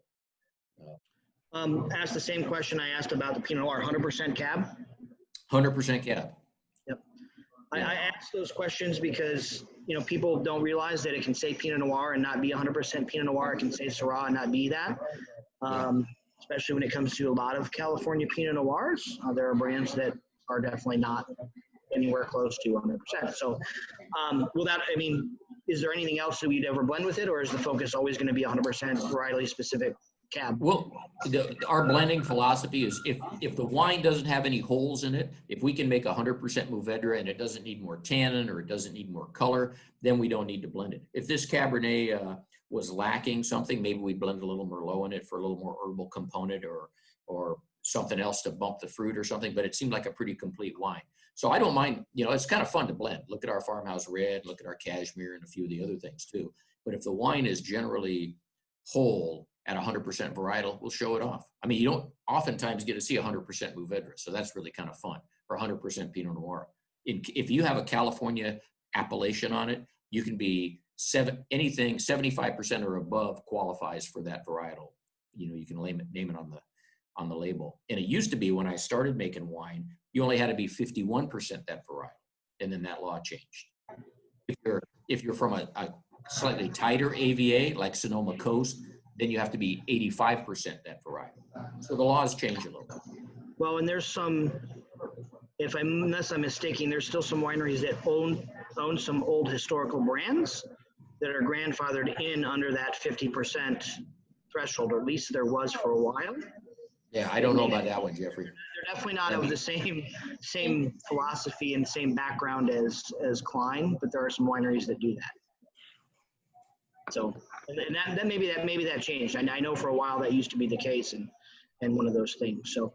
Ask the same question I asked about the Pinot Noir, 100% cab? 100% cab. Yep. I ask those questions because, people don't realize that it can say Pinot Noir and not be 100% Pinot Noir. It can say Syrah and not be that. Especially when it comes to a lot of California Pinot Noirs. There are brands that are definitely not anywhere close to 100%. So, is there anything else that we'd ever blend with it, or is the focus always going to be 100% varietally specific cab? Well, our blending philosophy is if the wine doesn't have any holes in it, if we can make 100% Mourvedre and it doesn't need more tannin or it doesn't need more color, then we don't need to blend it. If this Cabernet was lacking something, maybe we blend a little Merlot in it for a little more herbal component or something else to bump the fruit or something, but it seemed like a pretty complete wine. So I don't mind, it's kind of fun to blend. Look at our Farmhouse Red, look at our Cashmere and a few of the other things too. But if the wine is generally whole at 100% varietal, we'll show it off. I mean, you don't oftentimes get to see 100% Mourvedre, so that's really kind of fun, or 100% Pinot Noir. If you have a California appellation on it, you can be anything 75% or above qualifies for that varietal. You can name it on the label. And it used to be when I started making wine, you only had to be 51% that varietal, and then that law changed. If you're from a slightly tighter AVA like Sonoma Coast, then you have to be 85% that varietal. So the laws change a little bit. Well, and there's some, unless I'm mistaken, there's still some wineries that own some old historical brands that are grandfathered in under that 50% threshold, or at least there was for a while. Yeah, I don't know about that one, Jeffrey. They're definitely not of the same philosophy and same background as Cline, but there are some wineries that do that. So, and that maybe that changed. I know for a while that used to be the case, and one of those things. So,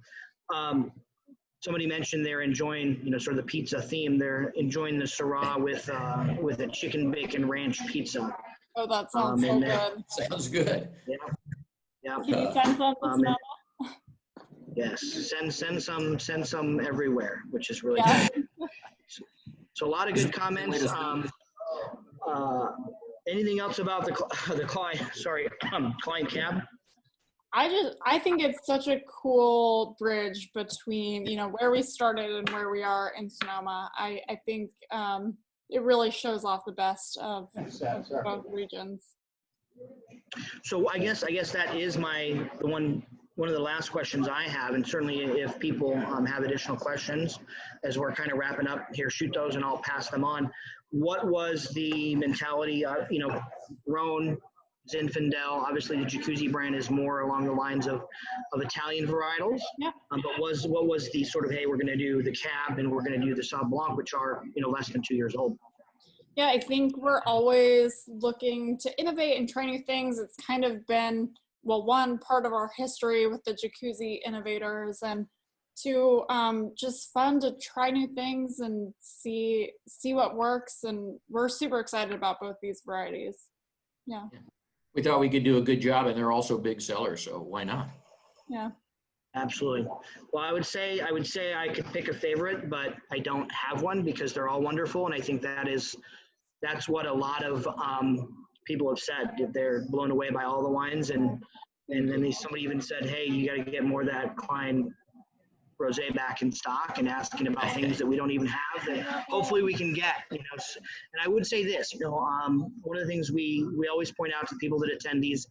somebody mentioned they're enjoying, sort of the pizza theme. They're enjoying the Syrah with a chicken bacon ranch pizza. Oh, that sounds so good. Sounds good. Yeah. Can you send some? Yes, send some everywhere, which is really good. So a lot of good comments. Anything else about the Cline? Sorry, Cline Cab? I think it's such a cool bridge between where we started and where we are in Sonoma. I think it really shows off the best of both regions. So I guess that is one of the last questions I have, and certainly if people have additional questions as we're kind of wrapping up here, shoot those and I'll pass them on. What was the mentality of, Rhône, Zinfandel? Obviously the Jacuzzi brand is more along the lines of Italian varietals. Yeah. But what was the sort of, hey, we're going to do the Cab and we're going to do the Sauv Blanc, which are, less than 2 years old? Yeah, I think we're always looking to innovate and try new things. It's kind of been, one part of our history with the Jacuzzi innovators, and two, just fun to try new things and see what works. And we're super excited about both these varieties. Yeah. We thought we could do a good job, and they're also big sellers, so why not? Yeah. Absolutely. Well, I would say I could pick a favorite, but I don't have one because they're all wonderful, and I think that's what a lot of people have said. They're blown away by all the wines, and then somebody even said, hey, you got to get more of that Cline Rosé back in stock, and asking about things that we don't even have that hopefully we can get, And I would say this, one of the things we always point out to people that attend these,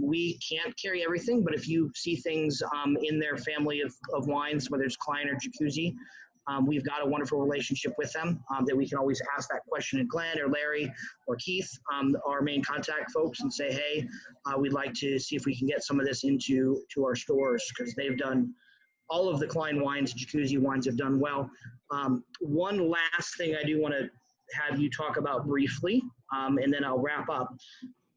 we can't carry everything, but if you see things in their family of wines, whether it's Cline or Jacuzzi, we've got a wonderful relationship with them that we can always ask that question to Glenn or Larry or Keith, our main contact folks, and say, hey, we'd like to see if we can get some of this into our stores, because they've done all of the Cline wines, Jacuzzi wines have done well. One last thing I do want to have you talk about briefly, and then I'll wrap up.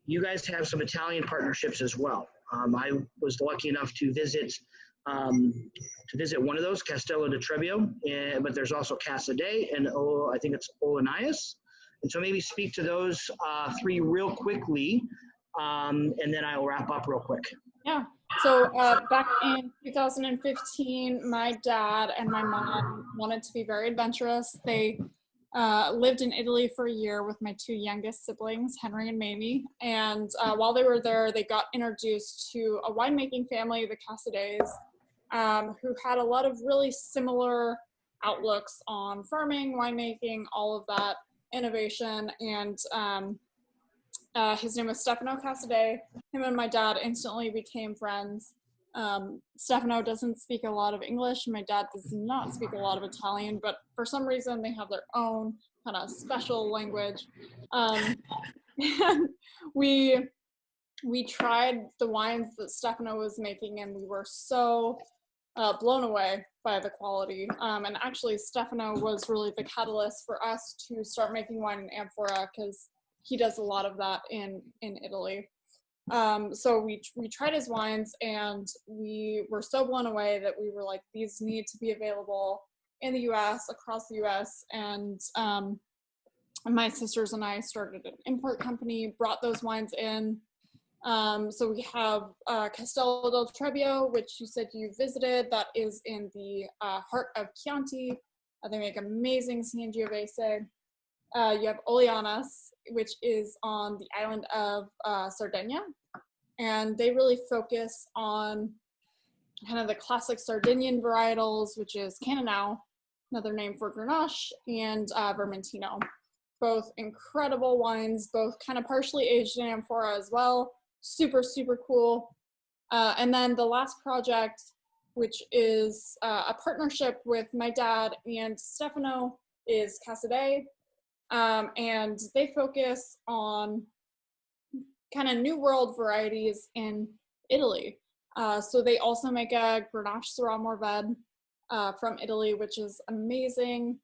You guys have some Italian partnerships as well. I was lucky enough to visit one of those, Castello di Trebbio, but there's also Casadei and I think it's Olenius. And so maybe speak to those three real quickly, and then I'll wrap up real quick. Yeah. So back in 2015, my dad and my mom wanted to be very adventurous. They lived in Italy for a year with my two youngest siblings, Henry and Mamie. And while they were there, they got introduced to a winemaking family, the Casadeis, who had a lot of really similar outlooks on farming, winemaking, all of that innovation. And his name was Stefano Casadei. Him and my dad instantly became friends. Stefano doesn't speak a lot of English. My dad does not speak a lot of Italian, but for some reason they have their own kind of special language. And we tried the wines that Stefano was making, and we were so blown away by the quality. And actually, Stefano was really the catalyst for us to start making wine in amphora, because he does a lot of that in Italy. So we tried his wines, and we were so blown away that we were like, these need to be available in the US, across the US. And my sisters and I started an import company, brought those wines in. So we have Castello del Trebio, which you said you visited. That is in the heart of Chianti. They make amazing Sangiovese. You have Oleanas, which is on the island of Sardinia. And they really focus on kind of the classic Sardinian varietals, which is Cannonau, another name for Grenache, and Vermentino. Both incredible wines, both kind of partially aged in amphora as well. Super, super cool. And then the last project, which is a partnership with my dad and Stefano, is Casadei. And they focus on kind of New World varieties in Italy. So they also make a Grenache Syrah Mourvedre from Italy, which is amazing.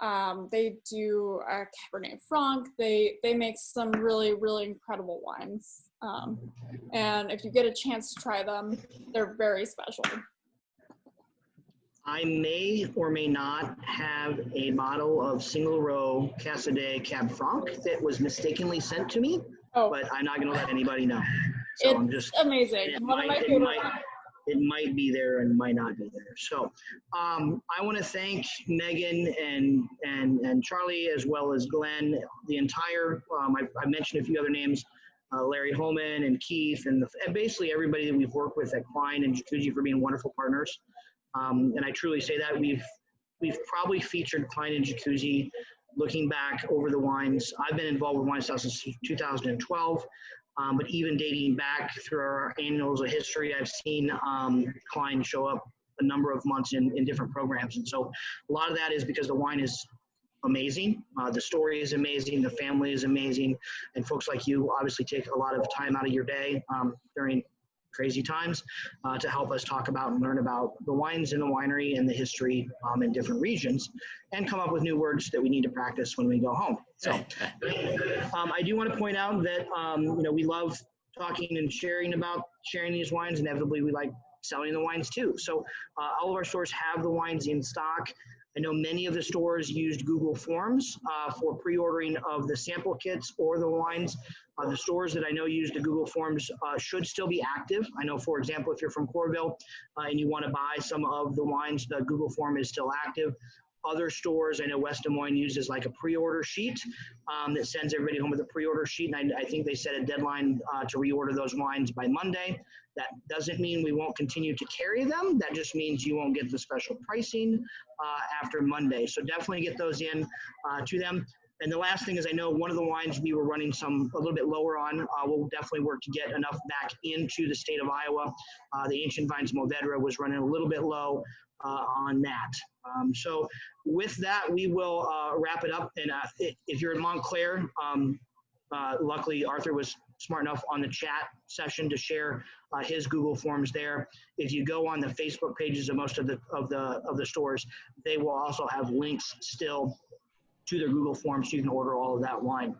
They do a Cabernet Franc. They make some really, really incredible wines. And if you get a chance to try them, they're very special. I may or may not have a bottle of single row Casadei Cab Franc that was mistakenly sent to me, but I'm not going to let anybody know. So it's I'm just amazing. It might be there and might not be there. So I want to thank Megan and Charlie, as well as Glenn, the entire, I mentioned a few other names, Larry Holman and Keith, and basically everybody that we've worked with at Cline and Jacuzzi for being wonderful partners. And I truly say that we've probably featured Cline and Jacuzzi looking back over the wines. I've been involved with WineStyles since 2012, but even dating back through our annuals of history, I've seen Cline show up a number of months in different programs. And so a lot of that is because the wine is amazing. The story is amazing. The family is amazing. And folks like you obviously take a lot of time out of your day during crazy times to help us talk about and learn about the wines in the winery and the history in different regions, and come up with new words that we need to practice when we go home. So I do want to point out that we love talking and sharing these wines. Inevitably, we like selling the wines too. So all of our stores have the wines in stock. I know many of the stores used Google Forms for pre-ordering of the sample kits or the wines. The stores that I know use the Google Forms should still be active. I know, for example, if you're from Corville and you want to buy some of the wines, the Google Form is still active. Other stores, I know West Des Moines uses like a pre-order sheet that sends everybody home with a pre-order sheet. And I think they set a deadline to reorder those wines by Monday. That doesn't mean we won't continue to carry them. That just means you won't get the special pricing after Monday. So definitely get those in to them. And the last thing is, I know one of the wines we were running a little bit lower on. We'll definitely work to get enough back into the state of Iowa. The Ancient Vines Mourvedre was running a little bit low on that. So with that, we will wrap it up. And if you're in Montclair, luckily Arthur was smart enough on the chat session to share his Google Forms there. If you go on the Facebook pages of most of the stores, they will also have links still to their Google Forms so you can order all of that wine.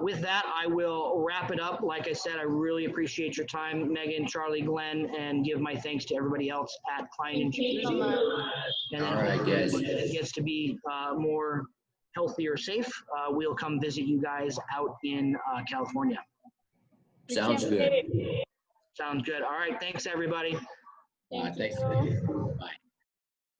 With that, I will wrap it up. Like I said, I really appreciate your time, Megan, Charlie, Glenn, and give my thanks to everybody else at Cline and Jacuzzi. And then as it gets to be more healthy or safe, we'll come visit you guys out in California. Sounds good. Sounds good. All right. Thanks, everybody. Thanks. Bye.